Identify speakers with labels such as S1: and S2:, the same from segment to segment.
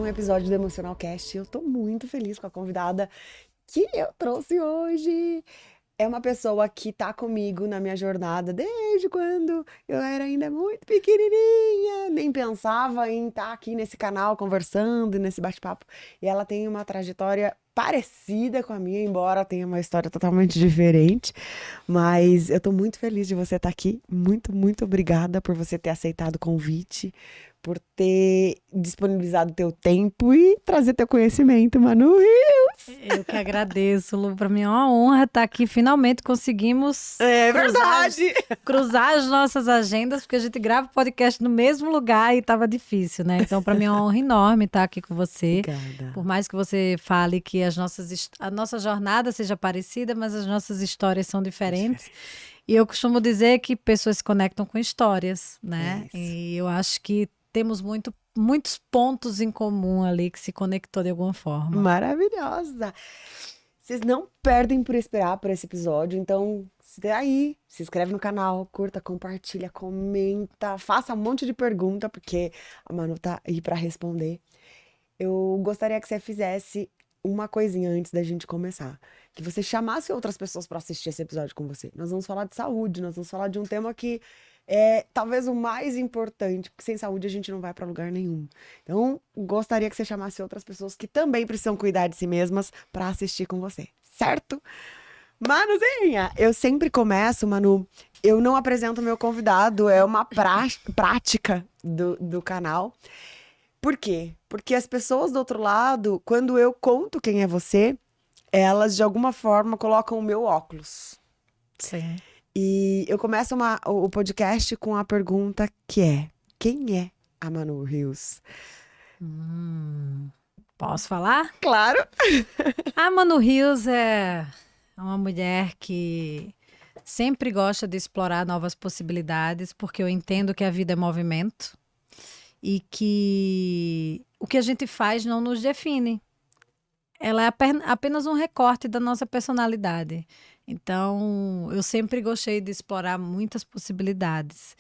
S1: um episódio do Emocional Cast. Eu tô muito feliz com a convidada que eu trouxe hoje. É uma pessoa que tá comigo na minha jornada desde quando eu era ainda muito pequenininha, nem pensava em estar aqui nesse canal conversando, nesse bate-papo. E ela tem uma trajetória parecida com a minha, embora tenha uma história totalmente diferente. Mas eu tô muito feliz de você estar aqui. Muito, muito obrigada por você ter aceitado o convite, por ter disponibilizado teu tempo e trazer teu conhecimento, Manu.
S2: Eu que agradeço, Lu. Para mim é uma honra estar aqui. Finalmente conseguimos
S1: É verdade!
S2: cruzar as nossas agendas, porque a gente grava o podcast no mesmo lugar e estava difícil, né? Então, para mim é uma honra enorme estar aqui com você.
S1: Obrigada.
S2: Por mais que você fale que a nossa jornada seja parecida, mas as nossas histórias são diferentes. E eu costumo dizer que pessoas se conectam com histórias, né?
S1: Isso.
S2: E eu acho que temos muitos pontos em comum ali que se conectou de alguma forma.
S1: Maravilhosa! Vocês não perdem por esperar por esse episódio, então se inscreve no canal, curta, compartilha, comenta, faça um monte de pergunta, porque a Manu tá aí pra responder. Eu gostaria que você fizesse uma coisinha antes da gente começar, que você chamasse outras pessoas pra assistir esse episódio com você. Nós vamos falar de saúde, nós vamos falar de um tema que é talvez o mais importante, porque sem saúde a gente não vai pra lugar nenhum. Então, gostaria que você chamasse outras pessoas que também precisam cuidar de si mesmas pra assistir com você, certo? Manuzinha, eu sempre começo, Manu, eu não apresento meu convidado, é uma prática do canal. Por quê? Porque as pessoas do outro lado, quando eu conto quem é você, elas de alguma forma colocam o meu óculos.
S2: Sim.
S1: E eu começo o podcast com a pergunta que é: quem é a Manu Rios?
S2: Posso falar?
S1: Claro!
S2: A Manu Rios é uma mulher que sempre gosta de explorar novas possibilidades, porque eu entendo que a vida é movimento e que o que a gente faz não nos define. Ela é apenas um recorte da nossa personalidade. Então, eu sempre gostei de explorar muitas possibilidades.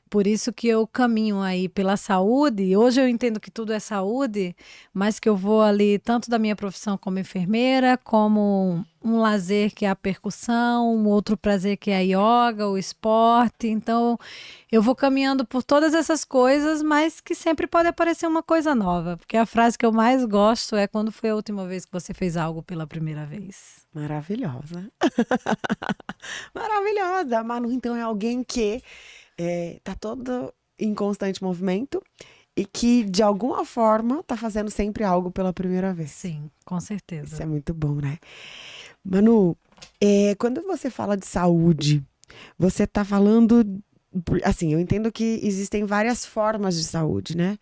S2: Por isso que eu caminho aí pela saúde. Hoje eu entendo que tudo é saúde, mas que eu vou ali tanto da minha profissão como enfermeira, como um lazer que é a percussão, um outro prazer que é a yoga, o esporte. Então, eu vou caminhando por todas essas coisas, mas que sempre pode aparecer uma coisa nova. Porque a frase que eu mais gosto é: quando foi a última vez que você fez algo pela primeira vez?
S1: Maravilhosa. Maravilhosa. A Manu, então, é alguém que tá todo em constante movimento e que, de alguma forma, tá fazendo sempre algo pela primeira vez.
S2: Sim, com certeza.
S1: Isso é muito bom, né? Manu, quando você fala de saúde, você tá falando. Assim, eu entendo que existem várias formas de saúde, né?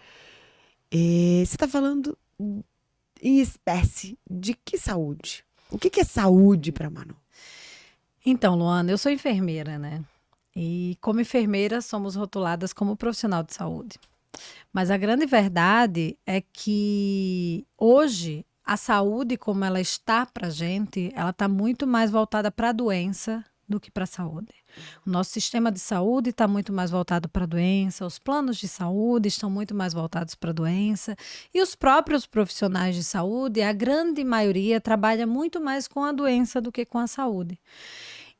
S1: Você tá falando em espécie de que saúde? O que é saúde pra Manu?
S2: Então, Luana, eu sou enfermeira, né? E como enfermeira somos rotuladas como profissional de saúde. Mas a grande verdade é que hoje a saúde como ela está para a gente, ela está muito mais voltada para a doença do que para a saúde. O nosso sistema de saúde está muito mais voltado para a doença, os planos de saúde estão muito mais voltados para a doença e os próprios profissionais de saúde, a grande maioria, trabalha muito mais com a doença do que com a saúde.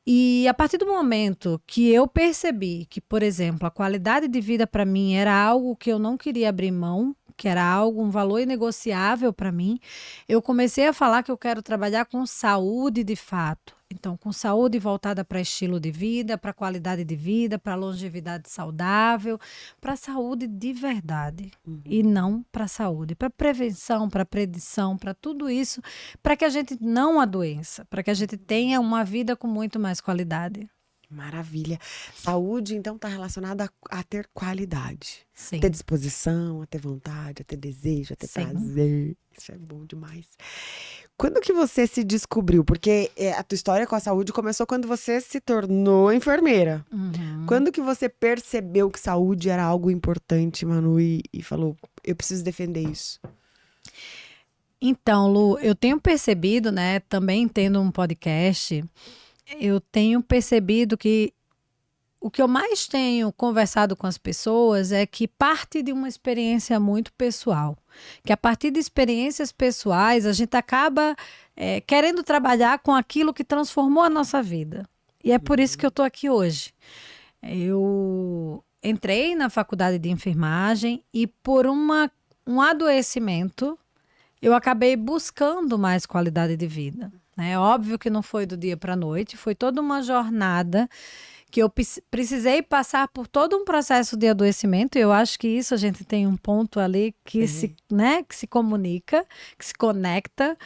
S2: E a partir do momento que eu percebi que, por exemplo, a qualidade de vida para mim era algo que eu não queria abrir mão, que era algo, um valor inegociável para mim, eu comecei a falar que eu quero trabalhar com saúde de fato. Então, com saúde voltada para estilo de vida, para qualidade de vida, para longevidade saudável, para saúde de verdade. E não para saúde, para prevenção, para predição, para tudo isso, para que a gente não adoeça, para que a gente tenha uma vida com muito mais qualidade.
S1: Maravilha. Saúde, então, está relacionada a ter qualidade.
S2: Sim.
S1: A ter disposição, a ter vontade, a ter desejo, a ter
S2: Sim.
S1: prazer. Isso é bom demais. Quando que você se descobriu? Porque a tua história com a saúde começou quando você se tornou enfermeira. Quando que você percebeu que saúde era algo importante, Manu, e falou, eu preciso defender isso?
S2: Então, Lu, eu tenho percebido, né, também tendo um podcast, eu tenho percebido que o que eu mais tenho conversado com as pessoas é que parte de uma experiência muito pessoal. Que a partir de experiências pessoais, a gente acaba querendo trabalhar com aquilo que transformou a nossa vida. E é por isso que eu estou aqui hoje. Eu entrei na faculdade de enfermagem e por um adoecimento, eu acabei buscando mais qualidade de vida. É óbvio que não foi do dia para a noite, foi toda uma jornada que eu precisei passar por todo um processo de adoecimento. Eu acho que isso a gente tem um ponto ali que que se comunica, que se conecta.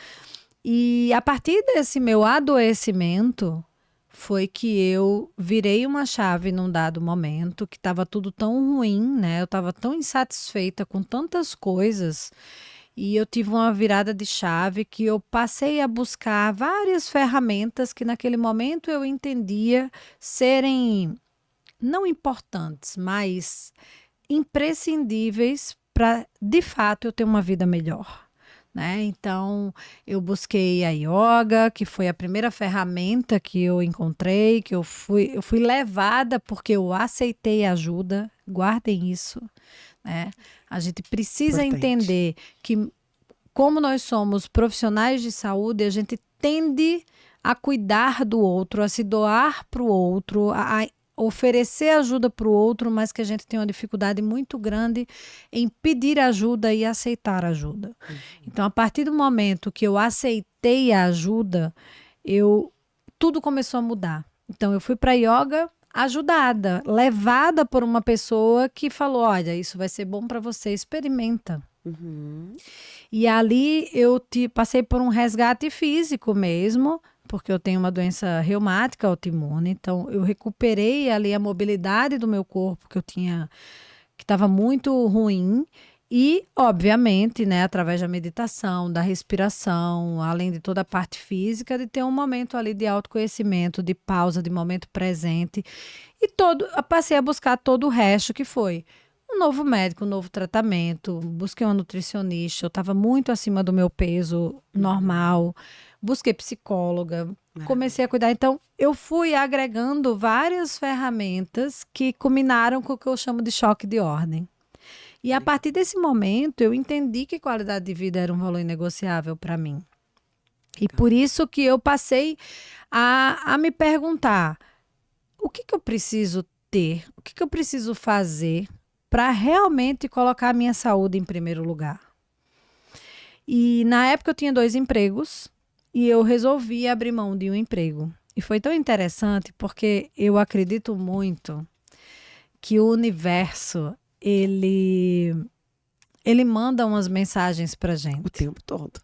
S2: E a partir desse meu adoecimento foi que eu virei uma chave num dado momento, que estava tudo tão ruim, né? Eu estava tão insatisfeita com tantas coisas. E eu tive uma virada de chave que eu passei a buscar várias ferramentas que naquele momento eu entendia serem não importantes, mas imprescindíveis para, de fato, eu ter uma vida melhor. Né? Então, eu busquei a yoga, que foi a primeira ferramenta que eu encontrei, que eu fui levada porque eu aceitei ajuda. Guardem isso. Né? A gente precisa entender que, como nós somos profissionais de saúde, a gente tende a cuidar do outro, a se doar para o outro, a oferecer ajuda para o outro, mas que a gente tem uma dificuldade muito grande em pedir ajuda e aceitar ajuda. Então, a partir do momento que eu aceitei a ajuda, tudo começou a mudar. Então, eu fui para yoga ajudada, levada por uma pessoa que falou, olha, isso vai ser bom para você, experimenta. E ali eu passei por um resgate físico mesmo, porque eu tenho uma doença reumática autoimune, então eu recuperei ali a mobilidade do meu corpo que estava muito ruim. E, obviamente, né, através da meditação, da respiração, além de toda a parte física, de ter um momento ali de autoconhecimento, de pausa, de momento presente. E passei a buscar todo o resto que foi um novo médico, um novo tratamento, busquei uma nutricionista, eu estava muito acima do meu peso normal, busquei psicóloga, comecei a cuidar. Então, eu fui agregando várias ferramentas que culminaram com o que eu chamo de choque de ordem. E a partir desse momento, eu entendi que qualidade de vida era um valor inegociável para mim. E por isso que eu passei a me perguntar, o que eu preciso ter? O que eu preciso fazer para realmente colocar a minha saúde em primeiro lugar? E na época eu tinha 2 empregos e eu resolvi abrir mão de um emprego. E foi tão interessante porque eu acredito muito que o universo ele manda umas mensagens pra gente.
S1: O tempo todo.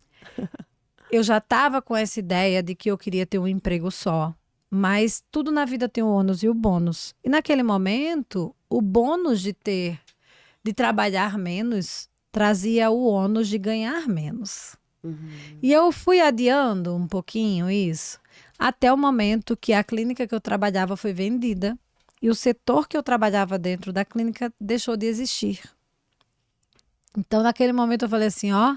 S2: Eu já estava com essa ideia de que eu queria ter um emprego só, mas tudo na vida tem o ônus e o bônus. E naquele momento, o bônus de trabalhar menos trazia o ônus de ganhar menos. E eu fui adiando um pouquinho isso, até o momento que a clínica que eu trabalhava foi vendida. E o setor que eu trabalhava dentro da clínica deixou de existir. Então, naquele momento, eu falei assim, ó,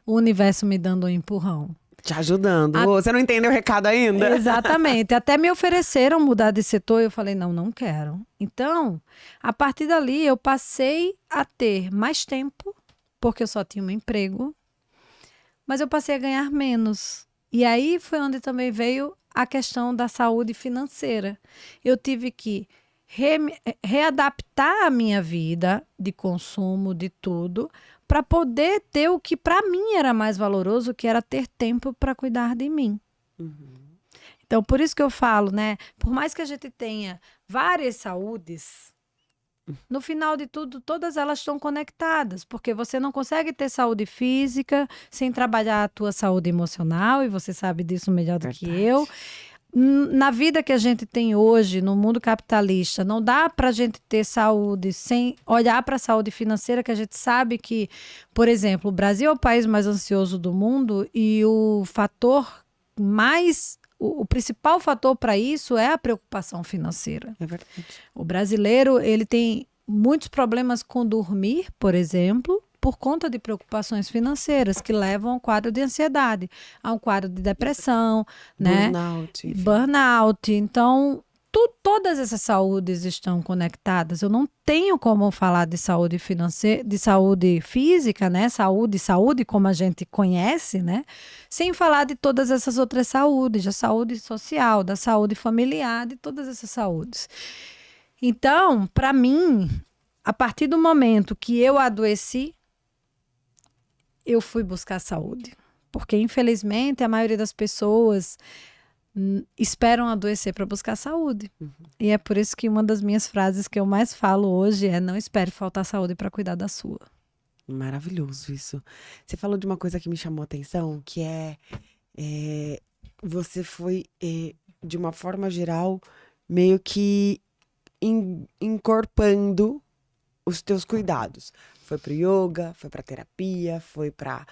S2: o universo me dando um empurrão.
S1: Te ajudando. Você não entendeu o recado ainda?
S2: Exatamente. Até me ofereceram mudar de setor e eu falei, não quero. Então, a partir dali, eu passei a ter mais tempo, porque eu só tinha um emprego, mas eu passei a ganhar menos. E aí foi onde também veio a questão da saúde financeira. Eu tive que readaptar a minha vida de consumo, de tudo, para poder ter o que para mim era mais valoroso, que era ter tempo para cuidar de mim. Então, por isso que eu falo, né? Por mais que a gente tenha várias saúdes, no final de tudo, todas elas estão conectadas, porque você não consegue ter saúde física sem trabalhar a tua saúde emocional, e você sabe disso melhor do que eu. Na vida que a gente tem hoje, no mundo capitalista, não dá para a gente ter saúde sem olhar para a saúde financeira, que a gente sabe que, por exemplo, o Brasil é o país mais ansioso do mundo e o principal fator para isso é a preocupação financeira.
S1: É verdade.
S2: O brasileiro, ele tem muitos problemas com dormir, por exemplo, por conta de preocupações financeiras que levam a um quadro de ansiedade, a um quadro de depressão, né?
S1: Burnout.
S2: Burnout. Então, todas essas saúdes estão conectadas. Eu não tenho como falar de saúde financeira, de saúde física, né? Saúde como a gente conhece, né? Sem falar de todas essas outras saúdes, da saúde social, da saúde familiar, de todas essas saúdes. Então, para mim, a partir do momento que eu adoeci, eu fui buscar saúde. Porque, infelizmente, a maioria das pessoas esperam adoecer para buscar saúde. E é por isso que uma das minhas frases que eu mais falo hoje é: não espere faltar saúde para cuidar da sua.
S1: Maravilhoso isso. Você falou de uma coisa que me chamou a atenção, que você foi, de uma forma geral, meio que encorpando os teus cuidados. Foi pro yoga, foi pra terapia, foi pra...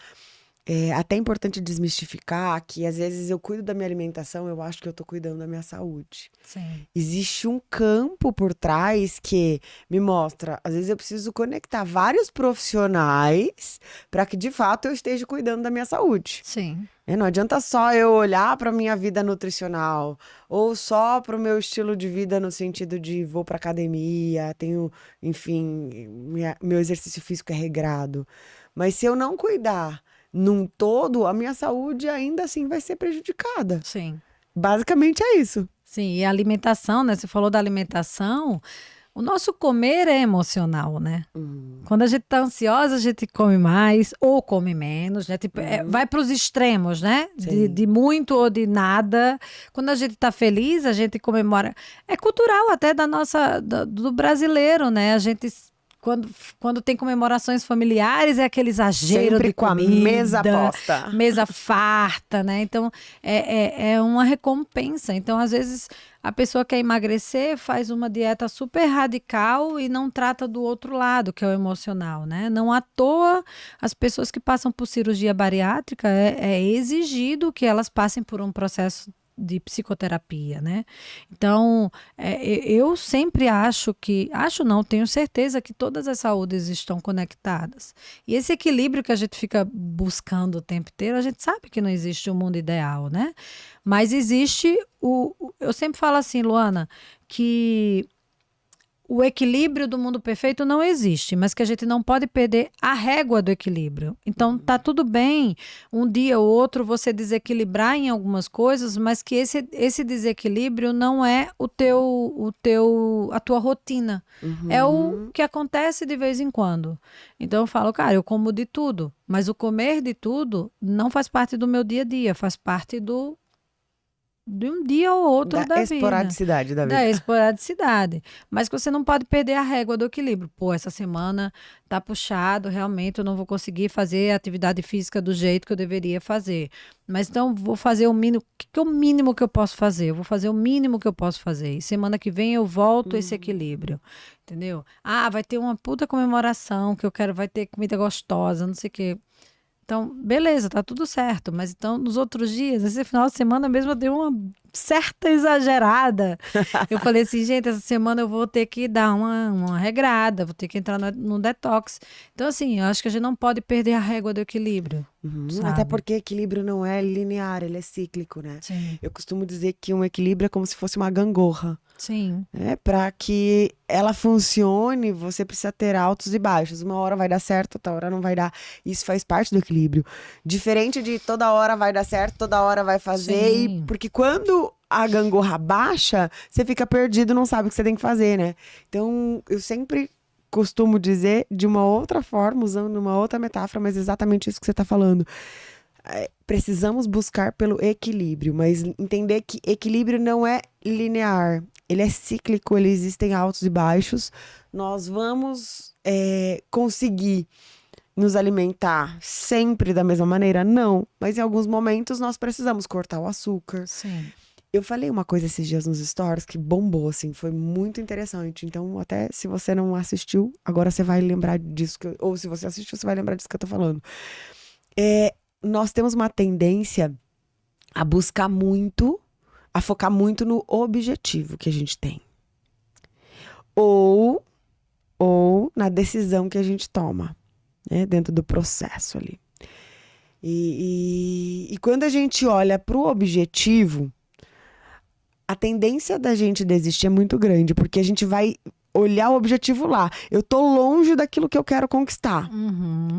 S1: até é importante desmistificar que às vezes eu cuido da minha alimentação, eu acho que eu tô cuidando da minha saúde.
S2: Sim.
S1: Existe um campo por trás que me mostra, às vezes eu preciso conectar vários profissionais para que de fato eu esteja cuidando da minha saúde.
S2: Sim.
S1: Não adianta só eu olhar para minha vida nutricional ou só para o meu estilo de vida no sentido de vou para academia, tenho, enfim, meu exercício físico é regrado. Mas se eu não cuidar num todo, a minha saúde ainda assim vai ser prejudicada.
S2: Sim.
S1: Basicamente é isso.
S2: Sim, e a alimentação, né? Você falou da alimentação, o nosso comer é emocional, né? Quando a gente tá ansiosa, a gente come mais ou come menos, né? Tipo, vai para os extremos, né? De muito ou de nada. Quando a gente tá feliz, a gente comemora. É cultural até do brasileiro, né? A gente... Quando tem comemorações familiares, é aquele exagero
S1: sempre
S2: de
S1: com
S2: comida,
S1: a mesa posta.
S2: mesa farta, né? Então, é uma recompensa. Então, às vezes, a pessoa quer emagrecer, faz uma dieta super radical e não trata do outro lado, que é o emocional, né? Não à toa, as pessoas que passam por cirurgia bariátrica, é exigido que elas passem por um processo de psicoterapia, né? Então, eu sempre tenho certeza que todas as saúdes estão conectadas. E esse equilíbrio que a gente fica buscando o tempo inteiro, a gente sabe que não existe um mundo ideal, né? Mas existe eu sempre falo assim, Luana, que o equilíbrio do mundo perfeito não existe, mas que a gente não pode perder a régua do equilíbrio. Então, tá tudo bem um dia ou outro você desequilibrar em algumas coisas, mas que esse desequilíbrio não é a tua rotina. É o que acontece de vez em quando. Então, eu falo, cara, eu como de tudo, mas o comer de tudo não faz parte do meu dia a dia, faz parte de um dia ou outro da vida.
S1: Esporadicidade da vida.
S2: Da esporadicidade. Mas que você não pode perder a régua do equilíbrio. Pô, essa semana tá puxado, realmente eu não vou conseguir fazer a atividade física do jeito que eu deveria fazer. Mas então vou fazer o mínimo. O que é o mínimo que eu posso fazer? Eu vou fazer o mínimo que eu posso fazer. E semana que vem eu volto a esse equilíbrio. Entendeu? Ah, vai ter uma puta comemoração que eu quero, vai ter comida gostosa, não sei o quê. Então, beleza, tá tudo certo. Mas então, nos outros dias, esse final de semana mesmo, eu dei uma certa exagerada. Eu falei assim, gente, essa semana eu vou ter que dar uma regrada, vou ter que entrar no detox. Então, assim, eu acho que a gente não pode perder a régua do equilíbrio.
S1: Até porque equilíbrio não é linear, ele é cíclico, né?
S2: Sim.
S1: Eu costumo dizer que um equilíbrio é como se fosse uma gangorra.
S2: Sim.
S1: Para que ela funcione, você precisa ter altos e baixos. Uma hora vai dar certo, outra hora não vai dar. Isso faz parte do equilíbrio. Diferente de toda hora vai dar certo, toda hora vai fazer. Porque quando a gangorra baixa, você fica perdido, não sabe o que você tem que fazer, né? Então, eu sempre costumo dizer de uma outra forma, usando uma outra metáfora, mas exatamente isso que você está falando. Precisamos buscar pelo equilíbrio, mas entender que equilíbrio não é linear, ele é cíclico, ele existem altos e baixos. Nós vamos conseguir nos alimentar sempre da mesma maneira? Não, mas em alguns momentos nós precisamos cortar o açúcar.
S2: Sim.
S1: Eu falei uma coisa esses dias nos stories que bombou, assim, foi muito interessante. Então, até se você não assistiu, agora você vai lembrar disso. Ou se você assistiu, você vai lembrar disso que eu tô falando. Nós temos uma tendência a buscar muito, a focar muito no objetivo que a gente tem. Ou na decisão que a gente toma, né, dentro do processo ali. E quando a gente olha pro objetivo, a tendência da gente desistir é muito grande, porque a gente vai olhar o objetivo lá. Eu tô longe daquilo que eu quero conquistar.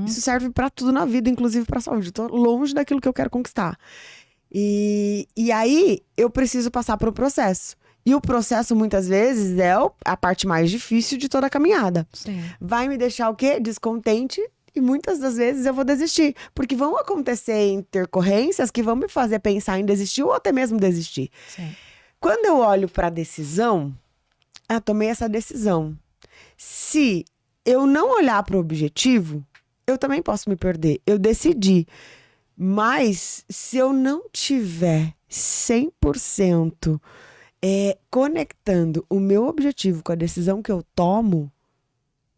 S1: Isso serve pra tudo na vida, inclusive pra saúde. Eu tô longe daquilo que eu quero conquistar. E aí, eu preciso passar por um processo. E o processo, muitas vezes, é a parte mais difícil de toda a caminhada.
S2: Sim.
S1: Vai me deixar o quê? Descontente. E muitas das vezes eu vou desistir. Porque vão acontecer intercorrências que vão me fazer pensar em desistir ou até mesmo desistir.
S2: Sim.
S1: Quando eu olho pra decisão, tomei essa decisão. Se eu não olhar pro objetivo, eu também posso me perder. Eu decidi. Mas se eu não tiver 100% conectando o meu objetivo com a decisão que eu tomo,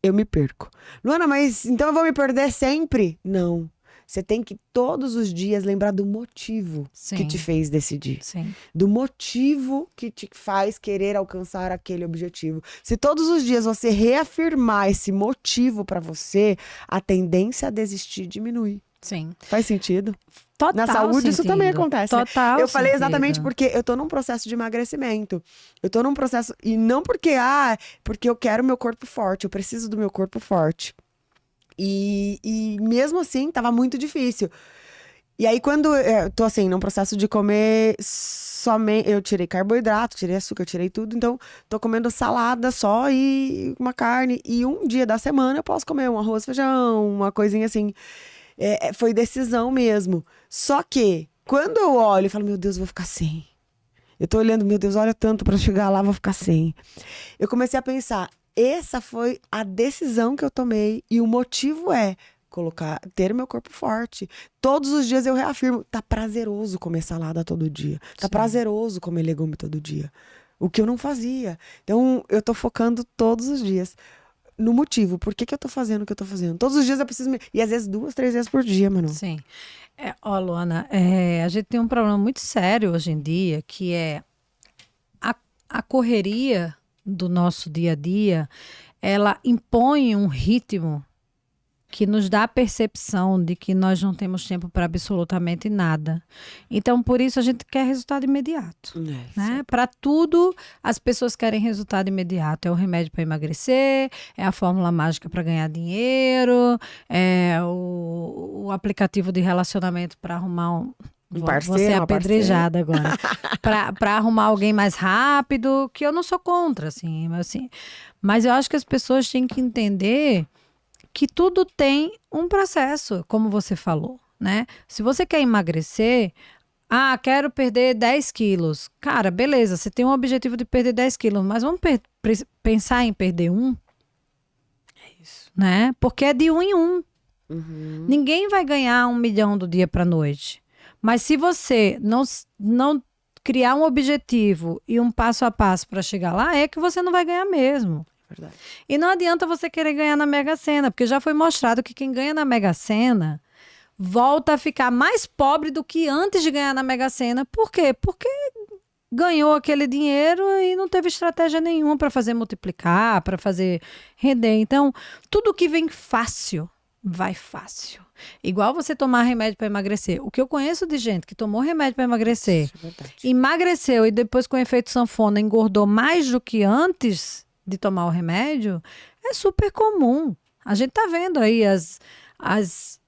S1: eu me perco. Luana, mas então eu vou me perder sempre? Não. Você tem que todos os dias lembrar do motivo que te fez decidir.
S2: Sim.
S1: Do motivo que te faz querer alcançar aquele objetivo. Se todos os dias você reafirmar esse motivo pra você, a tendência a desistir diminui.
S2: Sim.
S1: Faz sentido?
S2: Total
S1: Na saúde isso também acontece. Né?
S2: Total
S1: Eu falei
S2: sentido.
S1: exatamente porque eu tô num processo de emagrecimento. Eu tô num processo... E não porque, porque eu quero meu corpo forte. Eu preciso do meu corpo forte. E mesmo assim, tava muito difícil. E aí, quando eu tô assim, num processo de comer somente... Eu tirei carboidrato, tirei açúcar, tirei tudo. Então, tô comendo salada só e uma carne. E um dia da semana eu posso comer um arroz, feijão, uma coisinha assim... Foi decisão mesmo. Só que, quando eu olho e falo, meu Deus, eu vou ficar sem. Eu tô olhando, meu Deus, olha tanto pra chegar lá, vou ficar sem. Eu comecei a pensar, essa foi a decisão que eu tomei e o motivo é ter meu corpo forte. Todos os dias eu reafirmo, tá prazeroso comer salada todo dia. Tá prazeroso comer legume todo dia. O que eu não fazia. Então, eu tô focando todos os dias no motivo, por que eu tô fazendo o que eu tô fazendo. Todos os dias eu preciso... E às vezes 2, 3 vezes por dia, mano.
S2: Sim. Luana, a gente tem um problema muito sério hoje em dia, que é a correria do nosso dia a dia, ela impõe um ritmo que nos dá a percepção de que nós não temos tempo para absolutamente nada. Então, por isso, a gente quer resultado imediato. Né? Para tudo, as pessoas querem resultado imediato. É o remédio para emagrecer, é a fórmula mágica para ganhar dinheiro, é o aplicativo de relacionamento para arrumar
S1: um parceiro,
S2: você é apedrejada agora. Para arrumar alguém mais rápido, que eu não sou contra, assim. Mas eu acho que as pessoas têm que entender que tudo tem um processo, como você falou, né? Se você quer emagrecer, quero perder 10 quilos. Cara, beleza, você tem um objetivo de perder 10 quilos, mas vamos pensar em perder 1?
S1: É isso.
S2: Né? Porque é de 1 em 1.
S1: Uhum.
S2: Ninguém vai ganhar 1 milhão do dia para noite. Mas se você não criar um objetivo e um passo a passo para chegar lá, é que você não vai ganhar mesmo.
S1: Verdade.
S2: E não adianta você querer ganhar na Mega Sena, porque já foi mostrado que quem ganha na Mega Sena volta a ficar mais pobre do que antes de ganhar na Mega Sena. Por quê? Porque ganhou aquele dinheiro e não teve estratégia nenhuma para fazer multiplicar, para fazer render. Então, tudo que vem fácil, vai fácil. Igual você tomar remédio para emagrecer. O que eu conheço de gente que tomou remédio para emagrecer, emagreceu e depois com efeito sanfona engordou mais do que antes de tomar o remédio, é super comum. A gente tá vendo aí as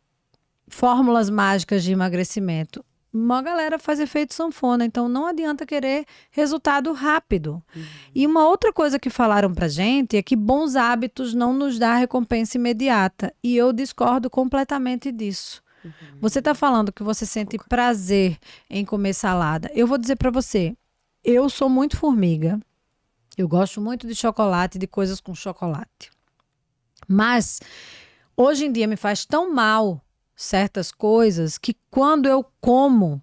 S2: fórmulas mágicas de emagrecimento. Uma galera faz efeito sanfona, então não adianta querer resultado rápido. E uma outra coisa que falaram pra gente é que bons hábitos não nos dá recompensa imediata. E eu discordo completamente disso. Você tá falando que você sente prazer em comer salada. Eu vou dizer pra você, eu sou muito formiga. Eu gosto muito de chocolate, de coisas com chocolate. Mas, hoje em dia me faz tão mal certas coisas que quando eu como,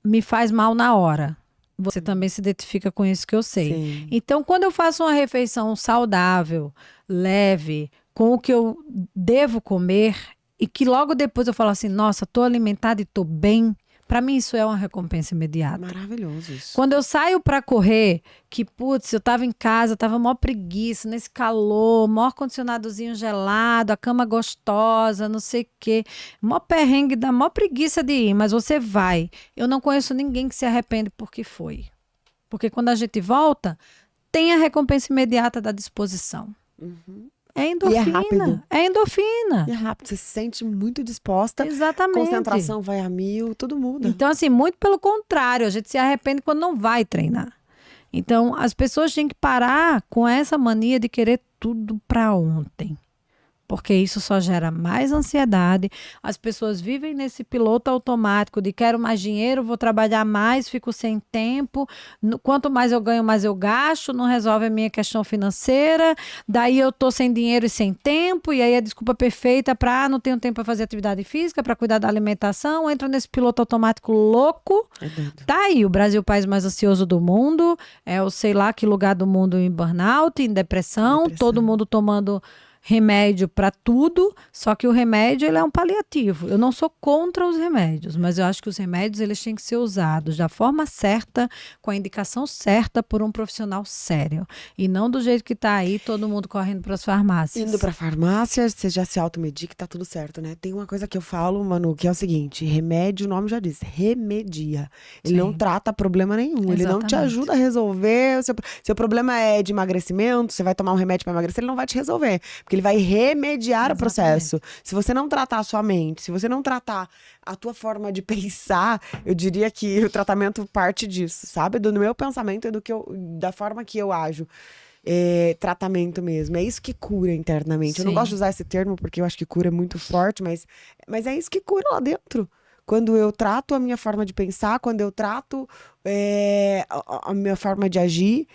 S2: me faz mal na hora. Você também se identifica com isso que eu sei.
S1: Sim.
S2: Então, quando eu faço uma refeição saudável, leve, com o que eu devo comer, e que logo depois eu falo assim, nossa, tô alimentada e tô bem, para mim isso é uma recompensa imediata.
S1: Maravilhoso isso.
S2: Quando eu saio para correr, que putz, eu tava em casa, tava mó preguiça, nesse calor, mó ar-condicionadozinho gelado, a cama gostosa, não sei o quê, mó perrengue, dá mó preguiça de ir, mas você vai. Eu não conheço ninguém que se arrepende porque foi. Porque quando a gente volta, tem a recompensa imediata da disposição.
S1: Uhum.
S2: É
S1: E é
S2: endorfina.
S1: rápido.
S2: É endorfina.
S1: E é rápido, você se sente muito disposta,
S2: Exatamente.
S1: concentração vai a 1000, tudo muda.
S2: Então, assim, muito pelo contrário, a gente se arrepende quando não vai treinar. Então, as pessoas têm que parar com essa mania de querer tudo para ontem. Porque isso só gera mais ansiedade. As pessoas vivem nesse piloto automático de quero mais dinheiro, vou trabalhar mais, fico sem tempo. Quanto mais eu ganho, mais eu gasto, não resolve a minha questão financeira. Daí eu tô sem dinheiro e sem tempo, e aí a desculpa perfeita para não tenho tempo para fazer atividade física, para cuidar da alimentação, entra nesse piloto automático louco.
S1: É doido.
S2: Tá aí, o Brasil, o país mais ansioso do mundo, é o sei lá que lugar do mundo em burnout, em depressão. Todo mundo tomando remédio para tudo, só que o remédio ele é um paliativo. Eu não sou contra os remédios, mas eu acho que os remédios eles têm que ser usados da forma certa, com a indicação certa por um profissional sério. E não do jeito que tá aí, todo mundo correndo para as farmácias.
S1: Indo pra farmácia, você já se automedica, tá tudo certo, né? Tem uma coisa que eu falo, Manu, que é o seguinte: remédio, o nome já diz, remedia. Ele não
S2: Sim.
S1: trata problema nenhum. Ele não te
S2: Exatamente.
S1: ajuda a resolver. Seu problema é de emagrecimento, você vai tomar um remédio pra emagrecer, ele não vai te resolver. Porque ele vai remediar o processo. Se você não tratar a sua mente, se você não tratar a tua forma de pensar, eu diria que o tratamento parte disso, sabe? Do meu pensamento e da forma que eu ajo. Tratamento mesmo. É isso que cura internamente. Eu não
S2: Sim.
S1: gosto de usar esse termo porque eu acho que cura é muito forte, mas é isso que cura lá dentro. Quando eu trato a minha forma de pensar, quando eu trato a minha forma de agir.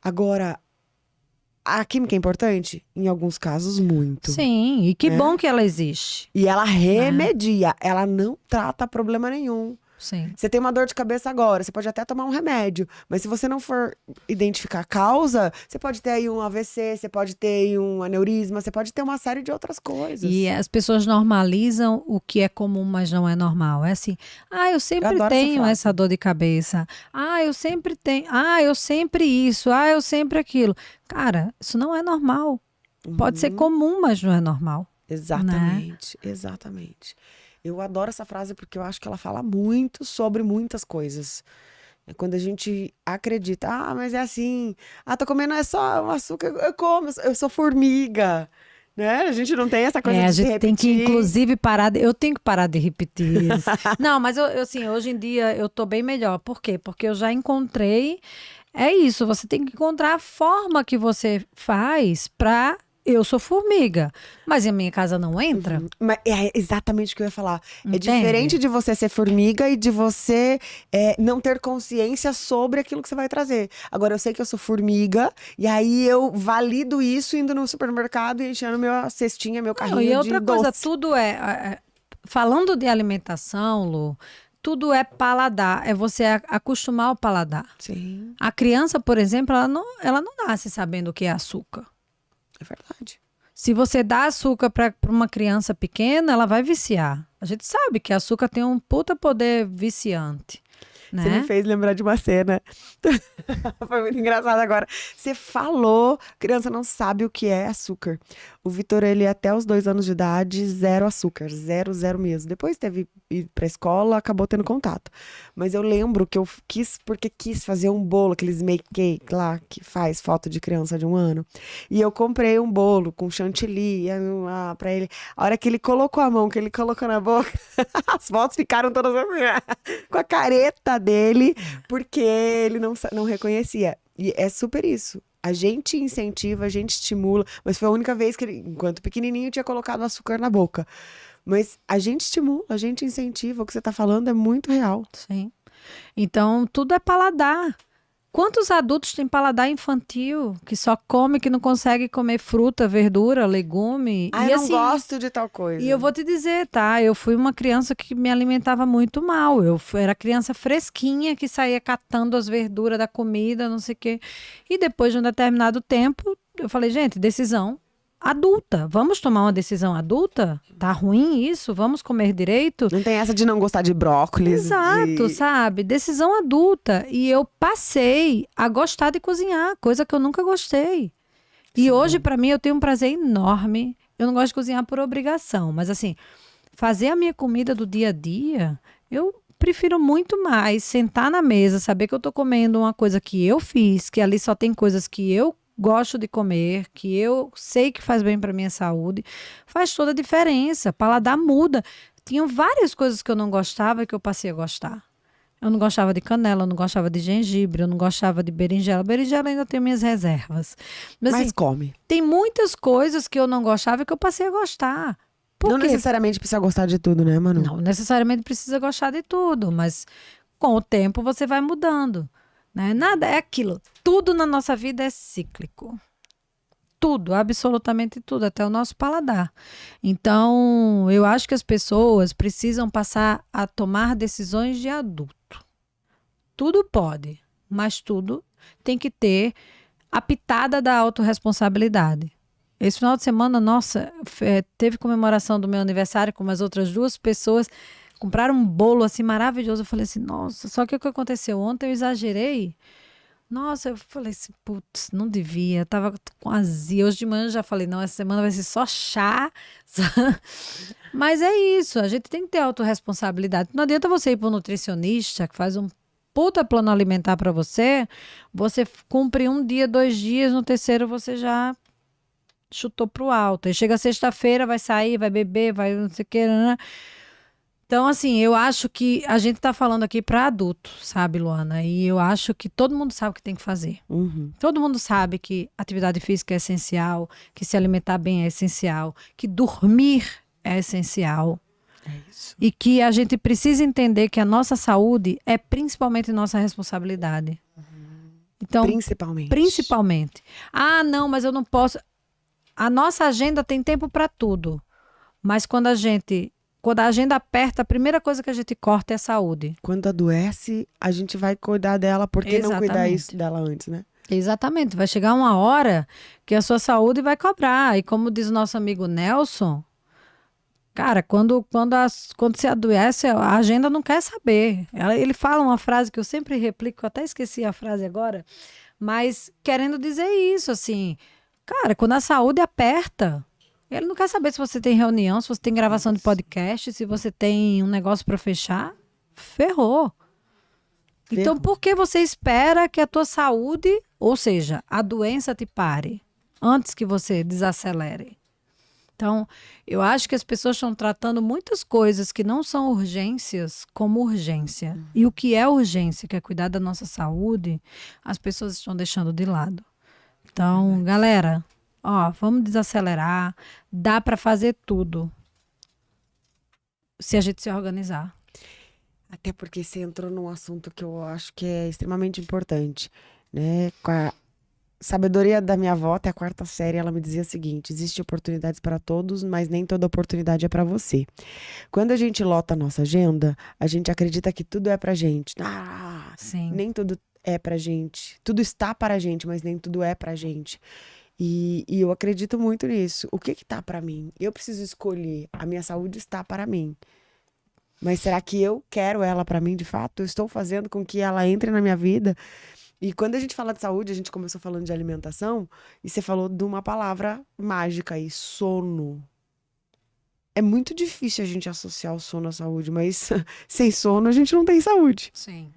S1: Agora, a química é importante? Em alguns casos, muito.
S2: Sim, e que bom que ela existe.
S1: E ela remedia, ela não trata problema nenhum.
S2: Sim.
S1: Você tem uma dor de cabeça agora, você pode até tomar um remédio, mas se você não for identificar a causa, você pode ter aí um AVC, você pode ter aí um aneurisma, você pode ter uma série de outras coisas.
S2: E as pessoas normalizam o que é comum, mas não é normal. É assim, eu sempre
S1: adoro essa
S2: tenho
S1: frase.
S2: essa dor de cabeça. Eu sempre tenho. Eu sempre isso. Eu sempre aquilo. Cara, isso não é normal. Pode ser comum, mas não é normal.
S1: Exatamente, exatamente. Eu adoro essa frase porque eu acho que ela fala muito sobre muitas coisas. É quando a gente acredita, mas é assim, tô comendo só um açúcar, eu como, eu sou formiga, né? A gente não tem essa coisa
S2: A
S1: de se
S2: gente tem que,
S1: repetir.
S2: inclusive, parar. Eu tenho que parar de repetir isso. Não, mas assim, hoje em dia eu tô bem melhor. Por quê? Porque eu já encontrei. É isso, você tem que encontrar a forma que você faz pra. Eu sou formiga, mas a minha casa não entra.
S1: Mas é exatamente o que eu ia falar. É
S2: Entende?
S1: diferente de você ser formiga e de você não ter consciência sobre aquilo que você vai trazer. Agora, eu sei que eu sou formiga, e aí eu valido isso indo no supermercado e enchendo minha cestinha, meu carrinho
S2: E outra
S1: de
S2: coisa,
S1: doce.
S2: tudo falando de alimentação, Lu, tudo é paladar, é você acostumar o paladar.
S1: Sim,
S2: A criança, por exemplo, ela não nasce sabendo o que é açúcar.
S1: é verdade.
S2: Se você dá açúcar para uma criança pequena, ela vai viciar. A gente sabe que açúcar tem um puta poder viciante, né?
S1: Você me fez lembrar de uma cena. Foi muito engraçado agora. Você falou, criança não sabe o que é açúcar. O Vitor, ele até os 2 anos de idade, 0 açúcar, 0, 0 mesmo. Depois teve ir pra escola, acabou tendo contato. Mas eu lembro que eu quis fazer um bolo, aqueles make cake lá, que faz foto de criança de 1 ano. E eu comprei um bolo com chantilly pra ele. A hora que ele colocou a mão, que ele colocou na boca, as fotos ficaram todas assim, com a careta dele, porque ele não reconhecia. E é super isso. A gente incentiva, a gente estimula, mas foi a única vez que ele, enquanto pequenininho, tinha colocado açúcar na boca. Mas a gente estimula, a gente incentiva. O que você tá falando é muito real.
S2: Sim. Então, tudo é paladar. Quantos adultos têm paladar infantil, que só come, que não consegue comer fruta, verdura, legume?
S1: Eu não gosto de tal coisa.
S2: E eu vou te dizer, tá? Eu fui uma criança que me alimentava muito mal. Era criança fresquinha que saía catando as verduras da comida, não sei o quê. E depois de um determinado tempo, eu falei, gente, decisão adulta. Vamos tomar uma decisão adulta? Tá ruim isso? Vamos comer direito?
S1: Não tem essa de não gostar de brócolis.
S2: Exato, sabe? Decisão adulta. E eu passei a gostar de cozinhar, coisa que eu nunca gostei. E hoje, pra mim, eu tenho um prazer enorme. Eu não gosto de cozinhar por obrigação, mas assim, fazer a minha comida do dia a dia, eu prefiro muito mais sentar na mesa, saber que eu tô comendo uma coisa que eu fiz, que ali só tem coisas que eu gosto de comer, que eu sei que faz bem para minha saúde, faz toda a diferença. Paladar muda. Tinham várias coisas que eu não gostava que eu passei a gostar. Eu não gostava de canela, eu não gostava de gengibre, eu não gostava de berinjela. Berinjela ainda tenho minhas reservas. Mas
S1: Mas
S2: assim,
S1: come.
S2: tem muitas coisas que eu não gostava que eu passei a gostar. Por
S1: Não
S2: quê?
S1: necessariamente precisa gostar de tudo, né, Manu?
S2: Não necessariamente precisa gostar de tudo, mas com o tempo você vai mudando, né? Nada é aquilo. Tudo na nossa vida é cíclico. Tudo, absolutamente tudo, até o nosso paladar. Então, eu acho que as pessoas precisam passar a tomar decisões de adulto. Tudo pode, mas tudo tem que ter a pitada da autorresponsabilidade. Esse final de semana, nossa, teve comemoração do meu aniversário com umas outras 2 pessoas. Compraram um bolo assim maravilhoso. Eu falei assim, nossa, só que o que aconteceu ontem eu exagerei. Nossa, eu falei assim, putz, não devia, tava com azia. Hoje de manhã eu já falei, não, essa semana vai ser só chá. Mas é isso, a gente tem que ter autorresponsabilidade. Não adianta você ir para um nutricionista que faz um puta plano alimentar para você cumpre 1 dia, 2 dias, no terceiro você já chutou pro alto. Aí chega sexta-feira, vai sair, vai beber, vai não sei o que, né? Então, assim, eu acho que a gente tá falando aqui para adulto, sabe, Luana? E eu acho que todo mundo sabe o que tem que fazer.
S1: Uhum.
S2: Todo mundo sabe que atividade física é essencial, que se alimentar bem é essencial, que dormir é essencial.
S1: É isso.
S2: E que a gente precisa entender que a nossa saúde é principalmente nossa responsabilidade. Então, principalmente. Ah, não, mas eu não posso. A nossa agenda tem tempo para tudo. Mas quando a agenda aperta, a primeira coisa que a gente corta é a saúde.
S1: Quando adoece, a gente vai cuidar dela. Por que não cuidar dela antes, né?
S2: Exatamente. Vai chegar uma hora que a sua saúde vai cobrar. E como diz o nosso amigo Nelson, cara, quando se adoece, a agenda não quer saber. Ele fala uma frase que eu sempre replico, eu até esqueci a frase agora, mas querendo dizer isso, assim, cara, quando a saúde aperta, ele não quer saber se você tem reunião, se você tem gravação de podcast, se você tem um negócio para fechar, ferrou. Então, por que você espera que a tua saúde, ou seja, a doença te pare antes que você desacelere? Então, eu acho que as pessoas estão tratando muitas coisas que não são urgências como urgência. E o que é urgência, que é cuidar da nossa saúde, as pessoas estão deixando de lado. Então, galera, vamos desacelerar. Dá para fazer tudo se a gente se organizar.
S1: Até porque você entrou num assunto que eu acho que é extremamente importante, né? Com a sabedoria da minha avó, até a 4ª série, ela me dizia o seguinte: existem oportunidades para todos, mas nem toda oportunidade é para você. Quando a gente lota a nossa agenda, a gente acredita que tudo é pra gente.
S2: Sim.
S1: Nem tudo é pra gente. Tudo está para a gente, mas nem tudo é pra gente. E eu acredito muito nisso. O que tá para mim? Eu preciso escolher. A minha saúde está para mim. Mas será que eu quero ela para mim de fato? Eu estou fazendo com que ela entre na minha vida? E quando a gente fala de saúde, a gente começou falando de alimentação, e você falou de uma palavra mágica aí, sono. É muito difícil a gente associar o sono à saúde, mas sem sono a gente não tem saúde.
S2: Sim.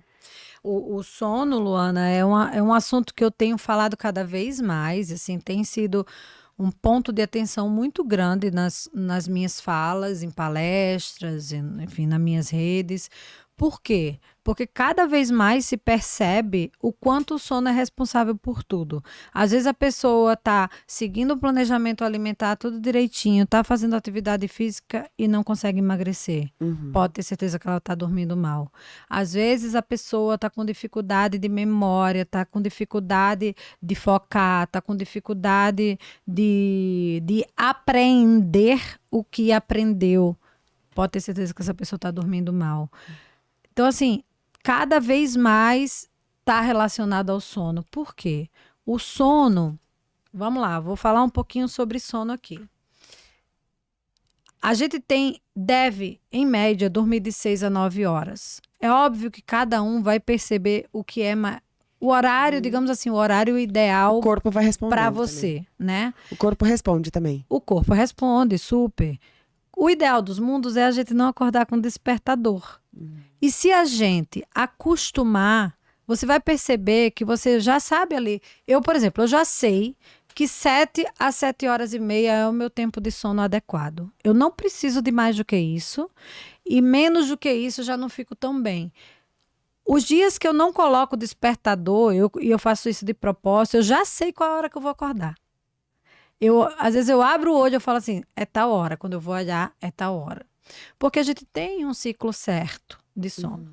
S2: O sono, Luana, é um assunto que eu tenho falado cada vez mais, assim, tem sido um ponto de atenção muito grande nas minhas falas, em palestras, enfim, nas minhas redes. Por quê? Porque cada vez mais se percebe o quanto o sono é responsável por tudo. Às vezes a pessoa está seguindo o planejamento alimentar tudo direitinho, está fazendo atividade física e não consegue emagrecer. Pode ter certeza que ela está dormindo mal. Às vezes a pessoa está com dificuldade de memória, está com dificuldade de focar, está com dificuldade de aprender o que aprendeu. Pode ter certeza que essa pessoa está dormindo mal. Então, assim, cada vez mais está relacionado ao sono. Por quê? O sono, vamos lá, vou falar um pouquinho sobre sono aqui. A gente deve, em média, dormir de 6 a 9 horas. É óbvio que cada um vai perceber o que é o horário, digamos assim, o horário ideal para você, né?
S1: O corpo responde também.
S2: O corpo responde, super. O ideal dos mundos é a gente não acordar com despertador, E se a gente acostumar, você vai perceber que você já sabe ali. Eu, por exemplo, eu já sei que 7 a 7 horas e meia é o meu tempo de sono adequado. Eu não preciso de mais do que isso. E menos do que isso, eu já não fico tão bem. Os dias que eu não coloco despertador, e eu faço isso de propósito, eu já sei qual a hora que eu vou acordar. Às vezes eu abro o olho e falo assim, é tal hora. Quando eu vou olhar, é tal hora. Porque a gente tem um ciclo certo de sono.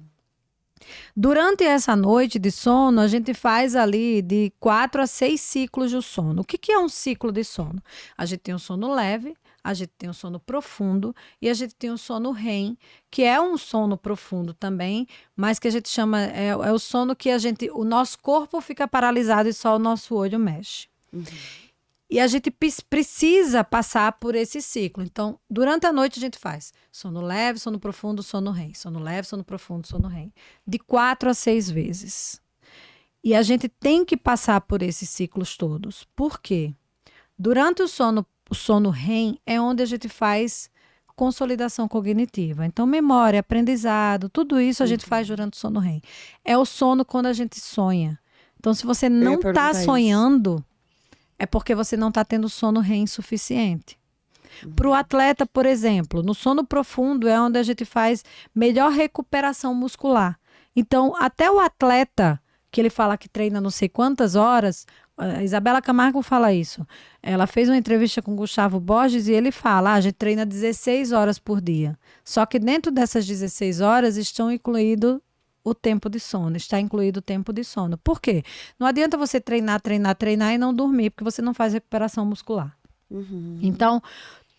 S2: Durante essa noite de sono, a gente faz ali de 4 a 6 ciclos de sono. O que é um ciclo de sono? A gente tem um sono leve, a gente tem um sono profundo e a gente tem um sono REM, que é um sono profundo também, mas que a gente chama, é o sono que o nosso corpo fica paralisado e só o nosso olho mexe. E a gente precisa passar por esse ciclo. Então, durante a noite a gente faz sono leve, sono profundo, sono REM. Sono leve, sono profundo, sono REM. De 4 a 6 vezes. E a gente tem que passar por esses ciclos todos. Por quê? Durante o sono REM é onde a gente faz consolidação cognitiva. Então, memória, aprendizado, tudo isso a gente faz durante o sono REM. É o sono quando a gente sonha. Então, se você não está sonhando, é porque você não está tendo sono REM suficiente. Para o atleta, por exemplo, no sono profundo é onde a gente faz melhor recuperação muscular. Então, até o atleta, que ele fala que treina não sei quantas horas, a Isabela Camargo fala isso. Ela fez uma entrevista com o Gustavo Borges e ele fala, a gente treina 16 horas por dia. Só que dentro dessas 16 horas estão incluídos o tempo de sono, está incluído o tempo de sono. Por quê? Não adianta você treinar e não dormir, porque você não faz recuperação muscular. Então,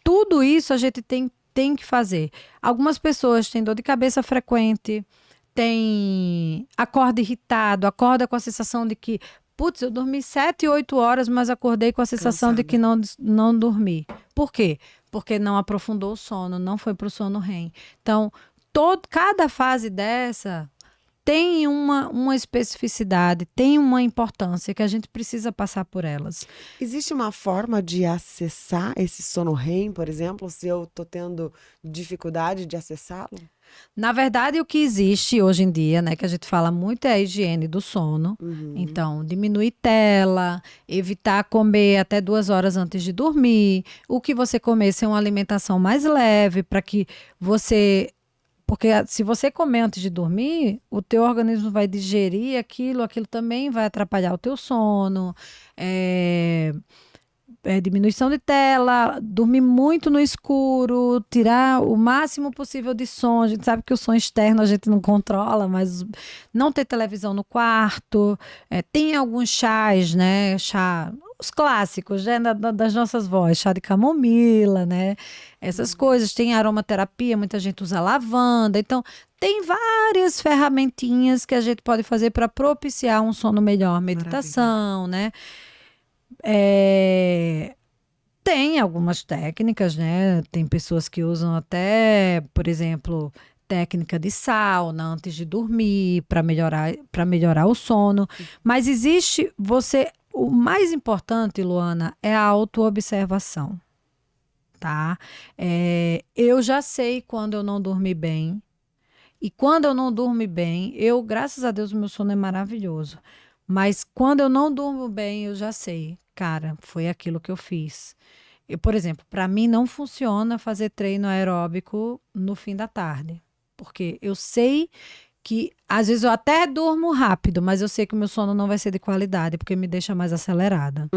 S2: tudo isso a gente tem que fazer. Algumas pessoas têm dor de cabeça frequente, acorda irritado, acorda com a sensação de que, putz, eu dormi 7, 8 horas, mas acordei com a sensação de que não dormi. Por quê? Porque não aprofundou o sono, não foi para o sono REM. Então, cada fase dessa tem uma especificidade, tem uma importância que a gente precisa passar por elas.
S1: Existe uma forma de acessar esse sono REM, por exemplo, se eu estou tendo dificuldade de acessá-lo?
S2: Na verdade, o que existe hoje em dia, né, que a gente fala muito é a higiene do sono. Então, diminuir tela, evitar comer até 2 horas antes de dormir. O que você comer ser uma alimentação mais leve, para que você... Porque se você comer antes de dormir, o teu organismo vai digerir aquilo também vai atrapalhar o teu sono. Diminuição de tela, dormir muito no escuro, tirar o máximo possível de som. A gente sabe que o som externo a gente não controla, mas não ter televisão no quarto. Tem alguns chás, né? Os clássicos, né? Das nossas vós, chá de camomila, né? Essas coisas. Tem aromaterapia, muita gente usa lavanda. Então, tem várias ferramentinhas que a gente pode fazer para propiciar um sono melhor. Meditação, né? Tem algumas técnicas, né? Tem pessoas que usam até, por exemplo, técnica de sauna antes de dormir para melhorar o sono. Mas existe o mais importante, Luana, é a autoobservação, tá? Eu já sei quando eu não dormi bem. E quando eu não durmo bem, graças a Deus, o meu sono é maravilhoso. Mas quando eu não durmo bem, eu já sei. Cara, foi aquilo que eu fiz. Por exemplo, para mim não funciona fazer treino aeróbico no fim da tarde. Porque eu sei que, às vezes, eu até durmo rápido, mas eu sei que o meu sono não vai ser de qualidade, porque me deixa mais acelerada.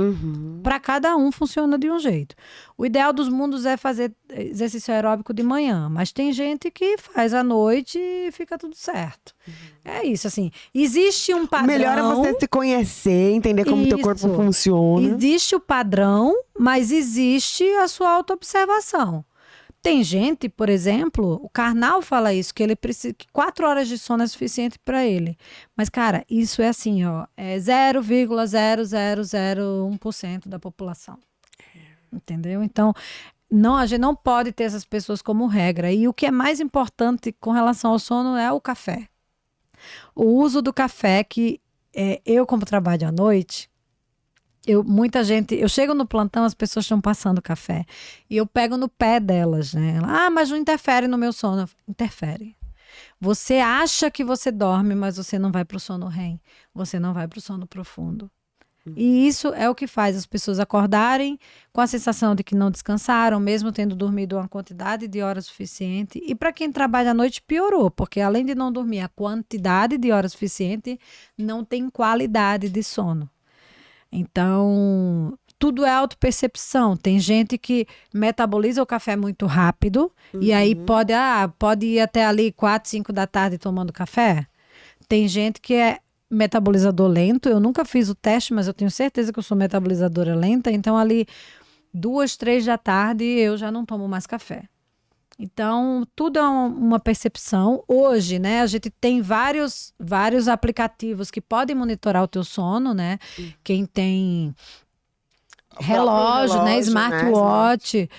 S2: Para cada um funciona de um jeito. O ideal dos mundos é fazer exercício aeróbico de manhã, mas tem gente que faz à noite e fica tudo certo. É isso, assim. Existe um padrão.
S1: Melhor é você se conhecer, entender como o teu corpo funciona.
S2: Existe o padrão, mas existe a sua autoobservação. Tem gente, por exemplo, o Karnal fala isso, que ele precisa, que 4 horas de sono é suficiente para ele. Mas, cara, isso é assim, ó, é 0,0001% da população. Entendeu? Então, a gente não pode ter essas pessoas como regra. E o que é mais importante com relação ao sono é o café. O uso do café, que eu, como trabalho à noite, muita gente, eu chego no plantão, as pessoas estão passando café e eu pego no pé delas, né? Mas não interfere no meu sono. Interfere. Você acha que você dorme, mas você não vai para o sono REM. Você não vai para o sono profundo. E isso é o que faz as pessoas acordarem com a sensação de que não descansaram, mesmo tendo dormido uma quantidade de horas suficiente. E para quem trabalha à noite, piorou, porque além de não dormir a quantidade de horas suficiente, não tem qualidade de sono. Então, tudo é autopercepção. Tem gente que metaboliza o café muito rápido e aí pode ir até ali 4, 5 da tarde tomando café. Tem gente que é metabolizador lento. Eu nunca fiz o teste, mas eu tenho certeza que eu sou metabolizadora lenta. Então, ali 2, 3 da tarde, eu já não tomo mais café. Então, tudo é uma percepção. Hoje, né, a gente tem vários aplicativos que podem monitorar o teu sono, né? Quem tem relógio, né, smartwatch,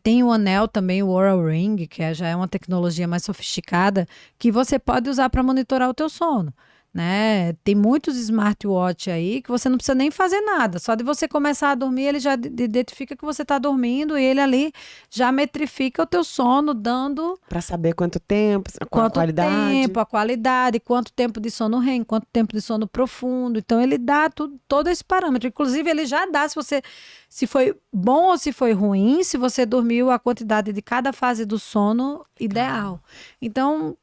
S2: tem o anel também, o Oura Ring, que já é uma tecnologia mais sofisticada, que você pode usar para monitorar o teu sono. Né? Tem muitos smartwatch aí que você não precisa nem fazer nada, só de você começar a dormir ele já identifica que você está dormindo e ele ali já metrifica o teu sono, dando
S1: para saber quanto tempo, a
S2: qualidade, quanto tempo de sono REM, quanto tempo de sono profundo. Então ele dá todo esse parâmetro, inclusive ele já dá se foi bom ou se foi ruim, se você dormiu a quantidade de cada fase do sono ideal. Então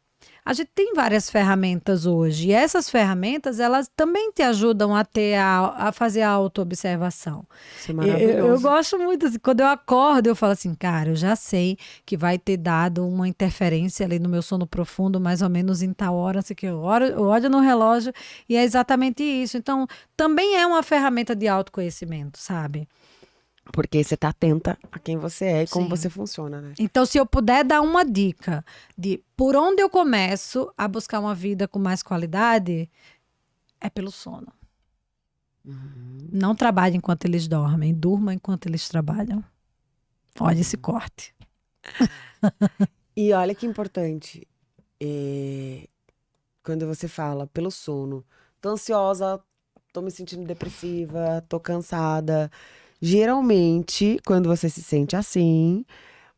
S2: a gente tem várias ferramentas hoje. E essas ferramentas, elas também te ajudam a fazer a autoobservação.
S1: Isso é maravilhoso.
S2: Eu gosto muito, assim, quando eu acordo, eu falo assim, cara, eu já sei que vai ter dado uma interferência ali no meu sono profundo, mais ou menos em tal hora, assim, que eu olho no relógio e é exatamente isso. Então, também é uma ferramenta de autoconhecimento, sabe?
S1: Porque você tá atenta a quem você é e como você funciona, né?
S2: Então, se eu puder dar uma dica de por onde eu começo a buscar uma vida com mais qualidade, é pelo sono. Não trabalhe enquanto eles dormem, durma enquanto eles trabalham. Olha esse corte.
S1: E olha que importante, quando você fala pelo sono, tô ansiosa, tô me sentindo depressiva, tô cansada. Geralmente, quando você se sente assim,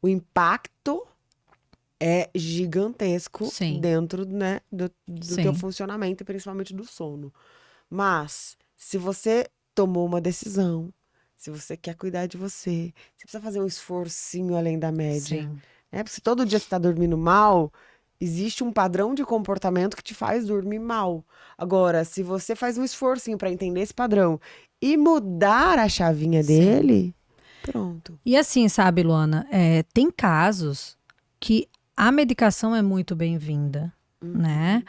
S1: o impacto é gigantesco dentro, né, do teu funcionamento, principalmente do sono. Mas, se você tomou uma decisão, se você quer cuidar de você precisa fazer um esforcinho além da média. Né? Porque se todo dia você tá dormindo mal, existe um padrão de comportamento que te faz dormir mal. Agora, se você faz um esforcinho para entender esse padrão e mudar a chavinha dele, pronto.
S2: E assim, sabe, Luana, tem casos que a medicação é muito bem-vinda, né?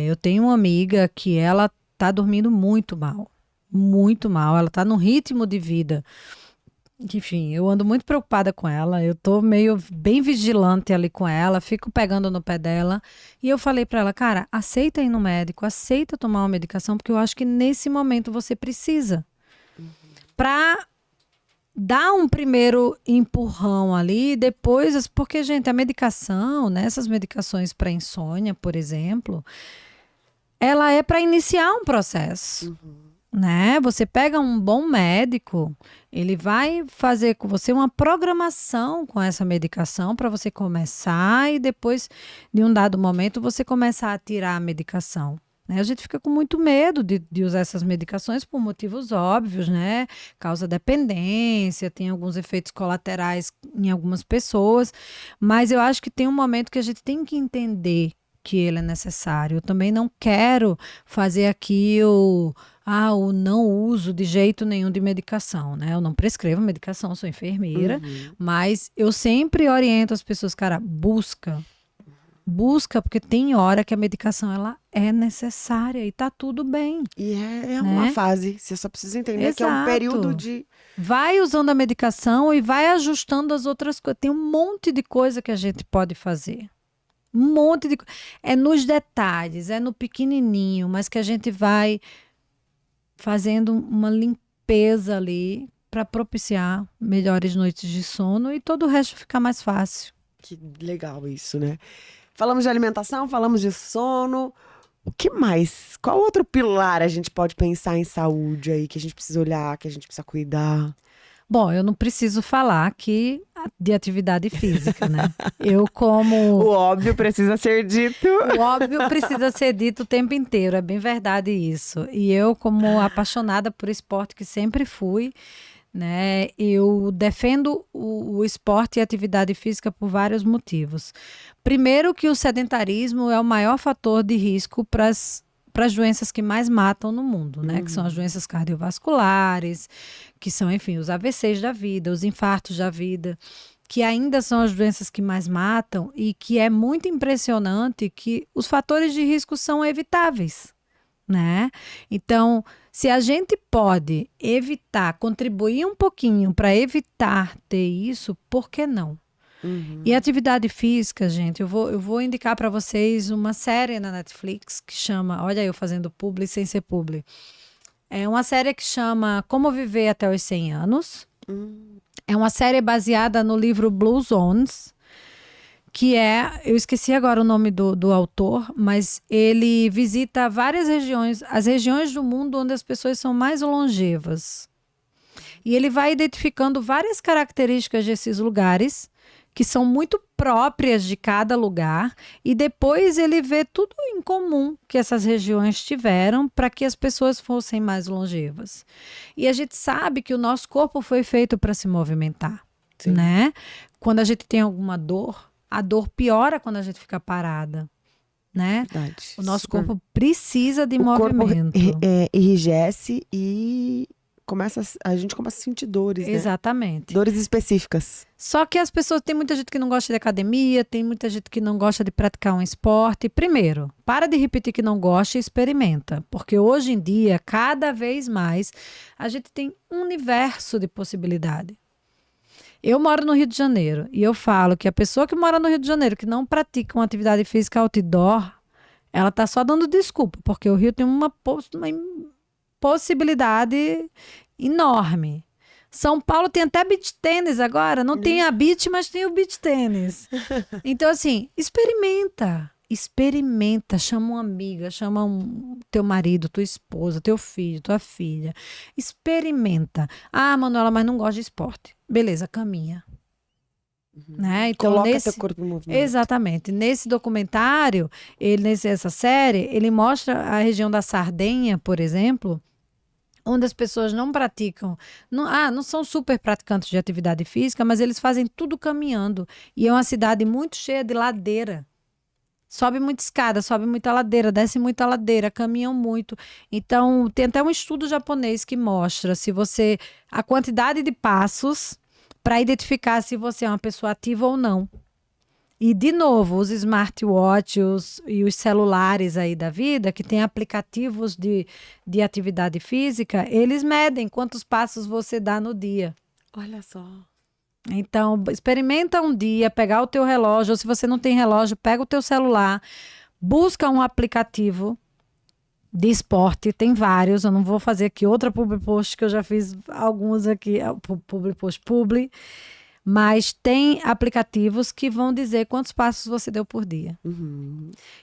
S2: Eu tenho uma amiga que ela tá dormindo muito mal, ela tá num ritmo de vida. Enfim, eu ando muito preocupada com ela, eu tô meio bem vigilante ali com ela, fico pegando no pé dela. E eu falei pra ela, cara, aceita ir no médico, aceita tomar uma medicação, porque eu acho que nesse momento você precisa. Pra dar um primeiro empurrão ali, depois, porque, gente, a medicação, né, essas medicações para insônia, por exemplo, ela é para iniciar um processo. Né? Você pega um bom médico, ele vai fazer com você uma programação com essa medicação para você começar e depois, de um dado momento, você começar a tirar a medicação. Né? A gente fica com muito medo de usar essas medicações por motivos óbvios, né? Causa dependência, tem alguns efeitos colaterais em algumas pessoas, mas eu acho que tem um momento que a gente tem que entender que ele é necessário. Eu também não quero fazer aqui o não uso de jeito nenhum de medicação, né? Eu não prescrevo medicação, sou enfermeira, mas eu sempre oriento as pessoas, cara, busca, porque tem hora que a medicação ela é necessária e tá tudo bem.
S1: E é uma fase, você só precisa entender que é um período de...
S2: Vai usando a medicação e vai ajustando as outras coisas. Tem um monte de coisa que a gente pode fazer. Um monte de coisa. É nos detalhes, é no pequenininho, mas que a gente vai fazendo uma limpeza ali para propiciar melhores noites de sono e todo o resto ficar mais fácil.
S1: Que legal isso, né? Falamos de alimentação, falamos de sono. O que mais? Qual outro pilar a gente pode pensar em saúde aí, que a gente precisa olhar, que a gente precisa cuidar?
S2: Bom, eu não preciso falar de atividade física, né? Eu
S1: O
S2: como...
S1: óbvio precisa ser dito.
S2: O óbvio precisa ser dito o tempo inteiro, é bem verdade isso. E eu, como apaixonada por esporte que sempre fui, né? Eu defendo o esporte e a atividade física por vários motivos. Primeiro que o sedentarismo é o maior fator de risco para as doenças que mais matam no mundo, né? Que são as doenças cardiovasculares, que são, enfim, os AVCs da vida, os infartos da vida, que ainda são as doenças que mais matam e que é muito impressionante que os fatores de risco são evitáveis, né? Então, se a gente pode evitar, contribuir um pouquinho para evitar ter isso, por que não? E atividade física, gente, eu vou indicar para vocês uma série na Netflix que chama, olha eu fazendo publi sem ser publi. É uma série que chama Como Viver até os 100 anos. É uma série baseada no livro Blue Zones, que é, eu esqueci agora o nome do autor, mas ele visita várias regiões, as regiões do mundo onde as pessoas são mais longevas. E ele vai identificando várias características desses lugares, que são muito próprias de cada lugar, e depois ele vê tudo em comum que essas regiões tiveram para que as pessoas fossem mais longevas. E a gente sabe que o nosso corpo foi feito para se movimentar, né? Quando a gente tem alguma dor, a dor piora quando a gente fica parada, né?
S1: Verdade.
S2: O nosso corpo precisa de
S1: O corpo
S2: movimento.
S1: enrijece e a gente começa a sentir dores, né?
S2: Exatamente.
S1: Dores específicas.
S2: Só que as pessoas, tem muita gente que não gosta de academia, tem muita gente que não gosta de praticar um esporte. Primeiro, para de repetir que não gosta e experimenta. Porque hoje em dia, cada vez mais, a gente tem um universo de possibilidade. Eu moro no Rio de Janeiro e eu falo que a pessoa que mora no Rio de Janeiro, que não pratica uma atividade física outdoor, ela está só dando desculpa, porque o Rio tem uma possibilidade enorme. São Paulo tem até beach tênis agora. Não tem a beach, mas tem o beach tênis. Então, assim, experimenta. Experimenta. Chama uma amiga, chama teu marido, tua esposa, teu filho, tua filha. Experimenta. Ah, Manuela, mas não gosta de esporte. Beleza, caminha. Né? Então,
S1: Coloca teu corpo em movimento.
S2: Exatamente. Nesse documentário, essa série, ele mostra a região da Sardenha, por exemplo, onde as pessoas não praticam, não são super praticantes de atividade física, mas eles fazem tudo caminhando. E é uma cidade muito cheia de ladeira. Sobe muita escada, sobe muita ladeira, desce muita ladeira, caminham muito. Então, tem até um estudo japonês que mostra a quantidade de passos para identificar se você é uma pessoa ativa ou não. E, de novo, os smartwatches e os celulares aí da vida, que tem aplicativos de atividade física, eles medem quantos passos você dá no dia.
S1: Olha só.
S2: Então, experimenta um dia, pegar o teu relógio, ou se você não tem relógio, pega o teu celular, busca um aplicativo de esporte, tem vários, eu não vou fazer aqui outra publi post, que eu já fiz alguns aqui, publi, mas tem aplicativos que vão dizer quantos passos você deu por dia.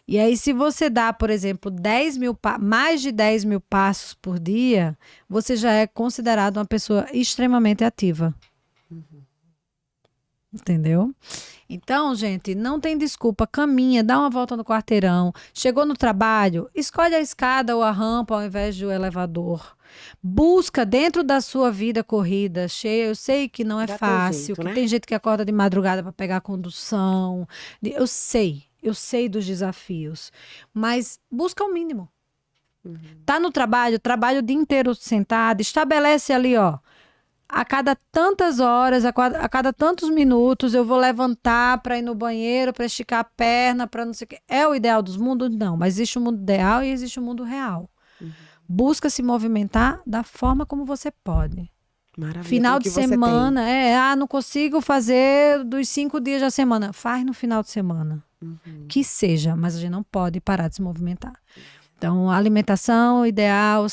S2: E aí, se você dá, por exemplo, mais de 10 mil passos por dia, você já é considerado uma pessoa extremamente ativa. Entendeu? Então, gente, não tem desculpa. Caminha, dá uma volta no quarteirão. Chegou no trabalho, escolhe a escada ou a rampa ao invés do elevador. Busca dentro da sua vida corrida, cheia. Eu sei que não é
S1: Dá teu
S2: fácil,
S1: jeito,
S2: que
S1: né?
S2: tem gente que acorda de madrugada para pegar a condução. Eu sei dos desafios, mas busca o mínimo. Tá no trabalho o dia inteiro sentado, estabelece ali, ó. A cada tantas horas, a cada tantos minutos, eu vou levantar para ir no banheiro, para esticar a perna, para não sei o quê. É o ideal dos mundos? Não, mas existe o mundo ideal e existe o mundo real. Busca se movimentar da forma como você pode.
S1: Maravilha.
S2: Final de semana, não consigo fazer dos 5 dias da semana. Faz no final de semana. Que seja, mas a gente não pode parar de se movimentar. Então, alimentação ideal,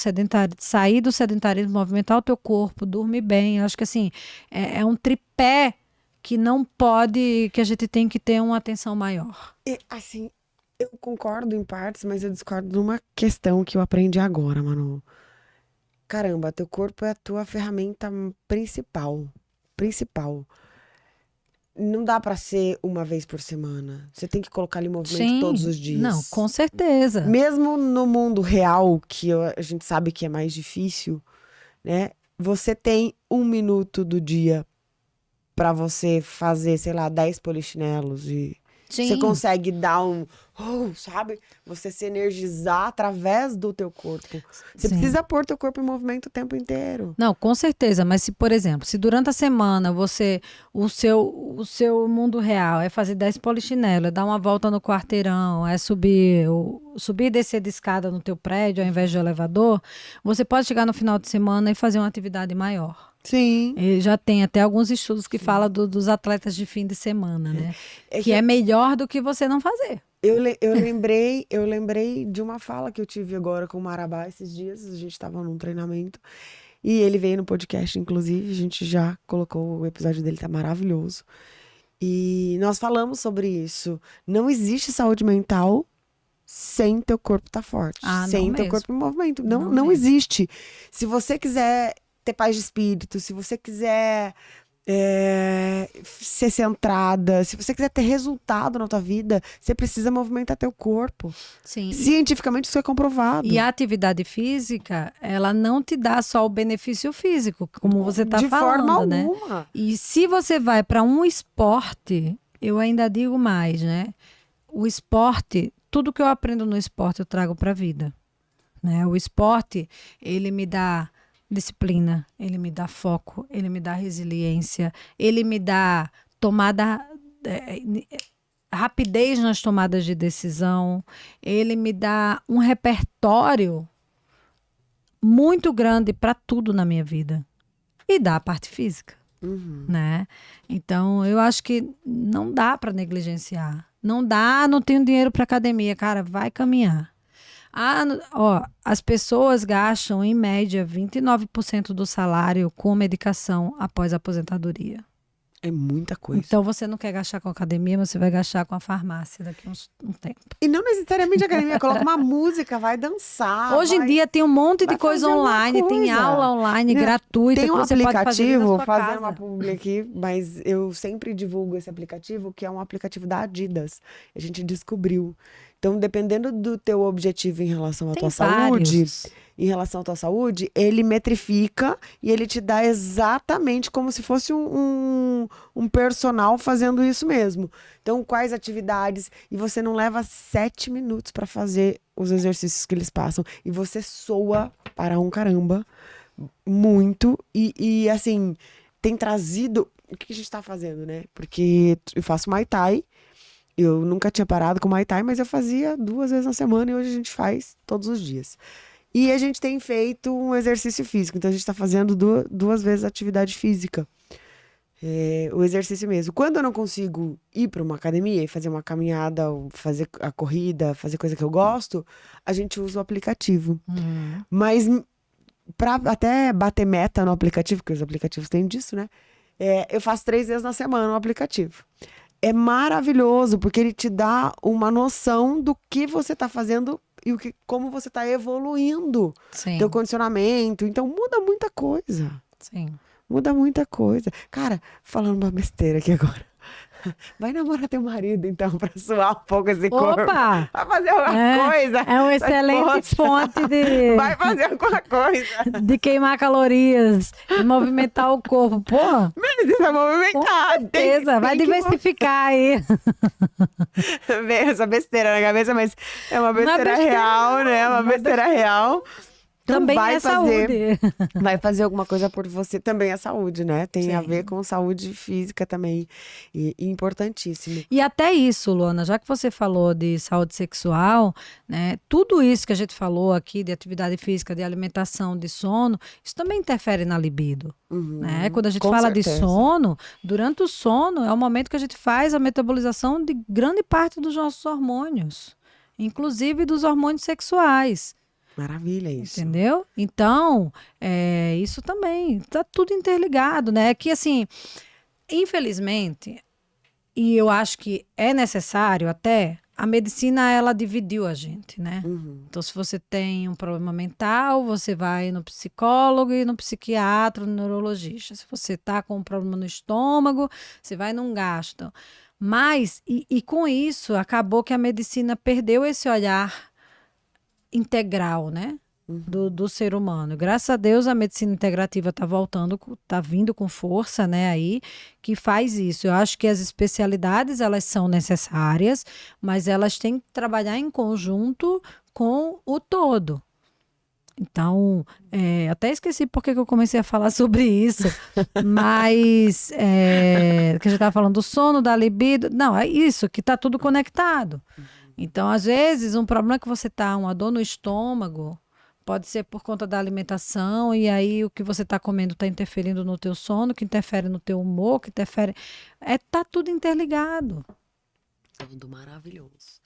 S2: sair do sedentarismo, movimentar o teu corpo, dormir bem. Eu acho que assim, é um tripé que não pode, que a gente tem que ter uma atenção maior.
S1: Assim, eu concordo em partes, mas eu discordo de uma questão que eu aprendi agora, Manu. caramba, teu corpo é a tua ferramenta principal. Principal. Não dá pra ser uma vez por semana. Você tem que colocar ali movimento todos
S2: Sim,
S1: os
S2: não,
S1: dias.
S2: com certeza.
S1: Mesmo no mundo real, que a gente sabe que é mais difícil, né? Você tem 1 minuto do dia pra você fazer, sei lá, 10 polichinelos e você
S2: Sim.
S1: consegue dar sabe? Você se energizar através do teu corpo. Você
S2: Sim.
S1: precisa pôr teu corpo em movimento o tempo inteiro.
S2: Não, com certeza, mas se, por exemplo, se durante a semana o seu mundo real é fazer 10 polichinelos, é dar uma volta no quarteirão, é subir e descer de escada no teu prédio ao invés de elevador, você pode chegar no final de semana e fazer uma atividade maior.
S1: Sim.
S2: E já tem até alguns estudos que falam dos atletas de fim de semana, né?
S1: É
S2: que é melhor do que você não fazer.
S1: Eu lembrei de uma fala que eu tive agora com o Marabá esses dias. A gente estava num treinamento e ele veio no podcast, inclusive. A gente já colocou o episódio dele, tá maravilhoso. E nós falamos sobre isso. Não existe saúde mental sem teu corpo estar forte, sem teu corpo em movimento. Não existe. Se você quiser ter paz de espírito, se você quiser ser centrada, se você quiser ter resultado na tua vida, você precisa movimentar teu corpo.
S2: Sim.
S1: Cientificamente isso é comprovado.
S2: E a atividade física, ela não te dá só o benefício físico, como você está falando,
S1: de forma
S2: né?
S1: alguma.
S2: E se você vai para um esporte, eu ainda digo mais, né? O esporte, tudo que eu aprendo no esporte eu trago para a vida, né? O esporte, ele me dá disciplina, ele me dá foco, ele me dá resiliência, ele me dá rapidez nas tomadas de decisão, ele me dá um repertório muito grande para tudo na minha vida. E dá a parte física, né? Então, eu acho que não dá para negligenciar. Não dá, não tenho dinheiro para academia. Cara, vai caminhar. As pessoas gastam, em média, 29% do salário com medicação após a aposentadoria.
S1: É muita coisa.
S2: Então, você não quer gastar com a academia, mas você vai gastar com a farmácia daqui a um tempo.
S1: E não necessariamente a academia. Coloca uma música, vai dançar.
S2: Hoje em dia tem um monte de coisa online, tem aula online gratuita.
S1: Tem um
S2: que você pode fazer
S1: aplicativo,
S2: na sua
S1: fazer
S2: casa.
S1: uma publi aqui, mas eu sempre divulgo esse aplicativo, que é um aplicativo da Adidas. A gente descobriu. Então, dependendo do teu objetivo em relação à tua saúde, ele metrifica e ele te dá exatamente como se fosse um personal fazendo isso mesmo. Então, quais atividades? E você não leva 7 minutos para fazer os exercícios que eles passam. E você soa para um caramba muito. E assim, tem trazido... O que a gente tá fazendo, né? Porque eu faço Muay Thai. Eu nunca tinha parado com Muay Thai, mas eu fazia 2 vezes na semana e hoje a gente faz todos os dias. E a gente tem feito um exercício físico, então a gente está fazendo 2 vezes atividade física. O exercício mesmo. Quando eu não consigo ir para uma academia e fazer uma caminhada, ou fazer a corrida, fazer coisa que eu gosto, a gente usa o aplicativo. Mas para até bater meta no aplicativo, porque os aplicativos têm disso, né? Eu faço 3 vezes na semana no aplicativo. É maravilhoso, porque ele te dá uma noção do que você está fazendo e como você está evoluindo.
S2: Sim.
S1: Teu condicionamento. Então, muda muita coisa.
S2: Sim.
S1: Muda muita coisa. Cara, falando uma besteira aqui agora. Vai namorar teu marido, então, pra suar um pouco esse corpo.
S2: Opa!
S1: Vai fazer alguma coisa.
S2: É uma excelente fonte de...
S1: Vai fazer alguma coisa.
S2: De queimar calorias, de movimentar o corpo. Pô,
S1: Precisa movimentar.
S2: com certeza. Vai diversificar aí.
S1: Vem essa besteira na cabeça, mas é uma besteira real, né? É uma besteira real. Então
S2: Também é saúde.
S1: Vai fazer alguma coisa por você. Também é saúde, né? Tem a
S2: Sim.
S1: ver com saúde física também. E importantíssimo.
S2: E até isso, Luana, já que você falou de saúde sexual, né? Tudo isso que a gente falou aqui, de atividade física, de alimentação, de sono, isso também interfere na libido. Né? Quando a gente fala de sono, durante o sono é o momento que a gente faz a metabolização de grande parte dos nossos hormônios, inclusive dos hormônios sexuais.
S1: Maravilha isso.
S2: Entendeu? Então, isso também, tá tudo interligado, né? Que assim, infelizmente, e eu acho que é necessário até, a medicina ela dividiu a gente, né? Então se você tem um problema mental, você vai no psicólogo e no psiquiatra, no neurologista. Se você tá com um problema no estômago, você vai num gastro. Mas, e com isso, acabou que a medicina perdeu esse olhar integral, né? Do ser humano. Graças a Deus a medicina integrativa está voltando, está vindo com força, né, aí, que faz isso. Eu acho que as especialidades, elas são necessárias, mas elas têm que trabalhar em conjunto com o todo. Então, até esqueci por que eu comecei a falar sobre isso, mas que a gente estava falando do sono, da libido. Não, é isso, que está tudo conectado. Então, às vezes, um problema que você tá, uma dor no estômago, pode ser por conta da alimentação, e aí o que você está comendo está interferindo no teu sono, que interfere no teu humor, que interfere. Tá tudo interligado.
S1: Tudo maravilhoso.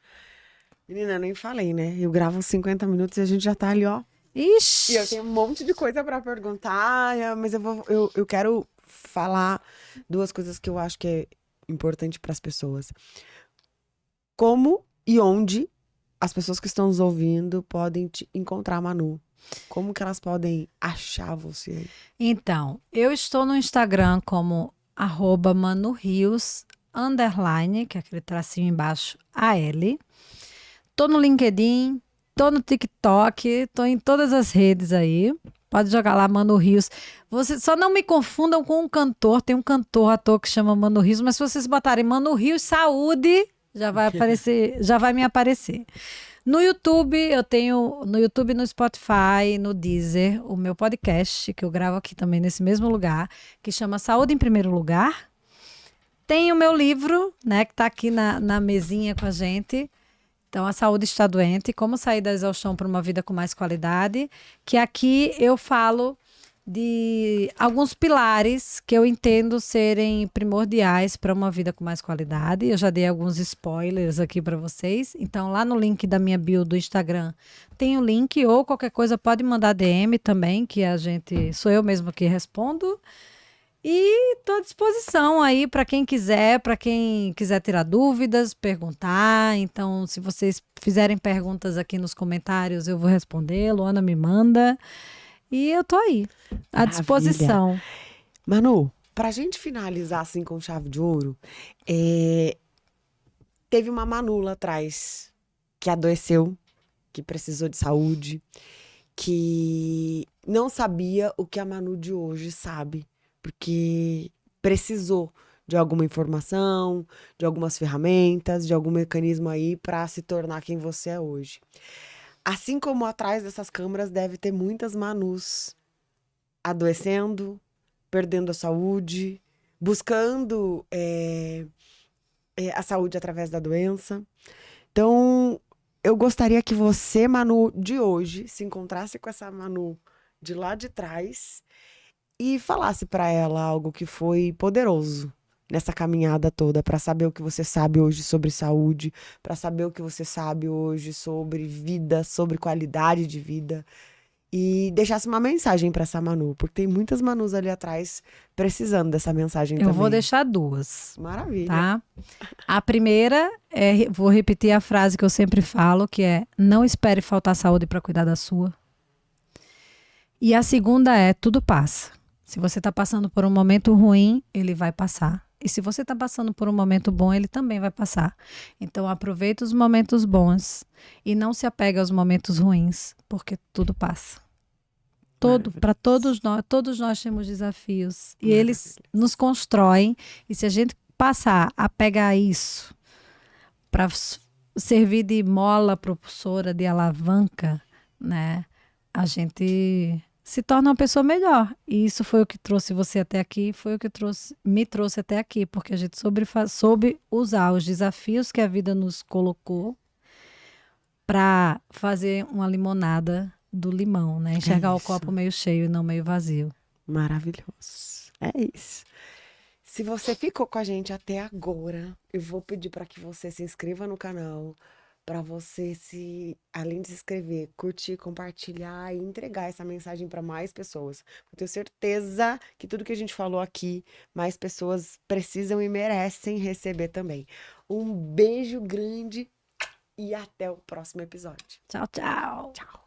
S1: Menina, eu nem falei, né? Eu gravo 50 minutos e a gente já tá ali, ó.
S2: Ixi!
S1: E eu tenho um monte de coisa pra perguntar, mas eu quero falar duas coisas que eu acho que é importante pras pessoas. Como e onde as pessoas que estão nos ouvindo podem te encontrar, Manu? Como que elas podem achar você aí?
S2: Então, eu estou no Instagram como @manurios_, que é aquele tracinho embaixo, AL. Tô no LinkedIn, tô no TikTok, tô em todas as redes aí. Pode jogar lá, Mano Rios. Você, só não me confundam com um cantor. Tem um cantor, ator que chama Mano Rios, mas se vocês botarem Mano Rios Saúde, já vai aparecer, já vai me aparecer. No YouTube, eu tenho no YouTube, no Spotify, no Deezer, o meu podcast, que eu gravo aqui também nesse mesmo lugar, que chama Saúde em Primeiro Lugar. Tem o meu livro, né, que tá aqui na mesinha com a gente. Então, A Saúde Está Doente, Como Sair da Exaustão para uma Vida com Mais Qualidade, que aqui eu falo de alguns pilares que eu entendo serem primordiais para uma vida com mais qualidade. Eu já dei alguns spoilers aqui para vocês. Então, lá no link da minha bio do Instagram tem o link, ou qualquer coisa pode mandar DM também, que sou eu mesma que respondo. E estou à disposição aí para quem quiser tirar dúvidas, perguntar. Então, se vocês fizerem perguntas aqui nos comentários, eu vou responder. Luana me manda. E eu tô aí, à disposição.
S1: Manu, pra gente finalizar assim com chave de ouro, teve uma Manu lá atrás que adoeceu, que precisou de saúde, que não sabia o que a Manu de hoje sabe, porque precisou de alguma informação, de algumas ferramentas, de algum mecanismo aí para se tornar quem você é hoje. Assim como atrás dessas câmeras deve ter muitas Manus adoecendo, perdendo a saúde, buscando a saúde através da doença. Então, eu gostaria que você, Manu, de hoje, se encontrasse com essa Manu de lá de trás e falasse para ela algo que foi poderoso nessa caminhada toda, para saber o que você sabe hoje sobre saúde, para saber o que você sabe hoje sobre vida, sobre qualidade de vida, e deixasse uma mensagem para essa Manu, porque tem muitas Manus ali atrás precisando dessa mensagem também.
S2: Eu vou deixar duas.
S1: Maravilha.
S2: Tá? A primeira vou repetir a frase que eu sempre falo, que é: não espere faltar saúde para cuidar da sua. E a segunda é: tudo passa. Se você está passando por um momento ruim, ele vai passar. E se você está passando por um momento bom, ele também vai passar. Então, aproveita os momentos bons e não se apegue aos momentos ruins, porque tudo passa. Para todos nós temos desafios e eles nos constroem. E se a gente passar a pegar isso para servir de mola propulsora, de alavanca, né, a gente se torna uma pessoa melhor. E isso foi o que trouxe você até aqui, foi o que me trouxe até aqui, porque a gente soube usar os desafios que a vida nos colocou para fazer uma limonada do limão, né? Enxergar o copo meio cheio e não meio vazio.
S1: Maravilhoso. É isso. Se você ficou com a gente até agora, eu vou pedir para que você se inscreva no canal, para você além de se inscrever, curtir, compartilhar e entregar essa mensagem para mais pessoas. Eu tenho certeza que tudo que a gente falou aqui, mais pessoas precisam e merecem receber também. Um beijo grande e até o próximo episódio.
S2: Tchau, tchau.
S1: Tchau.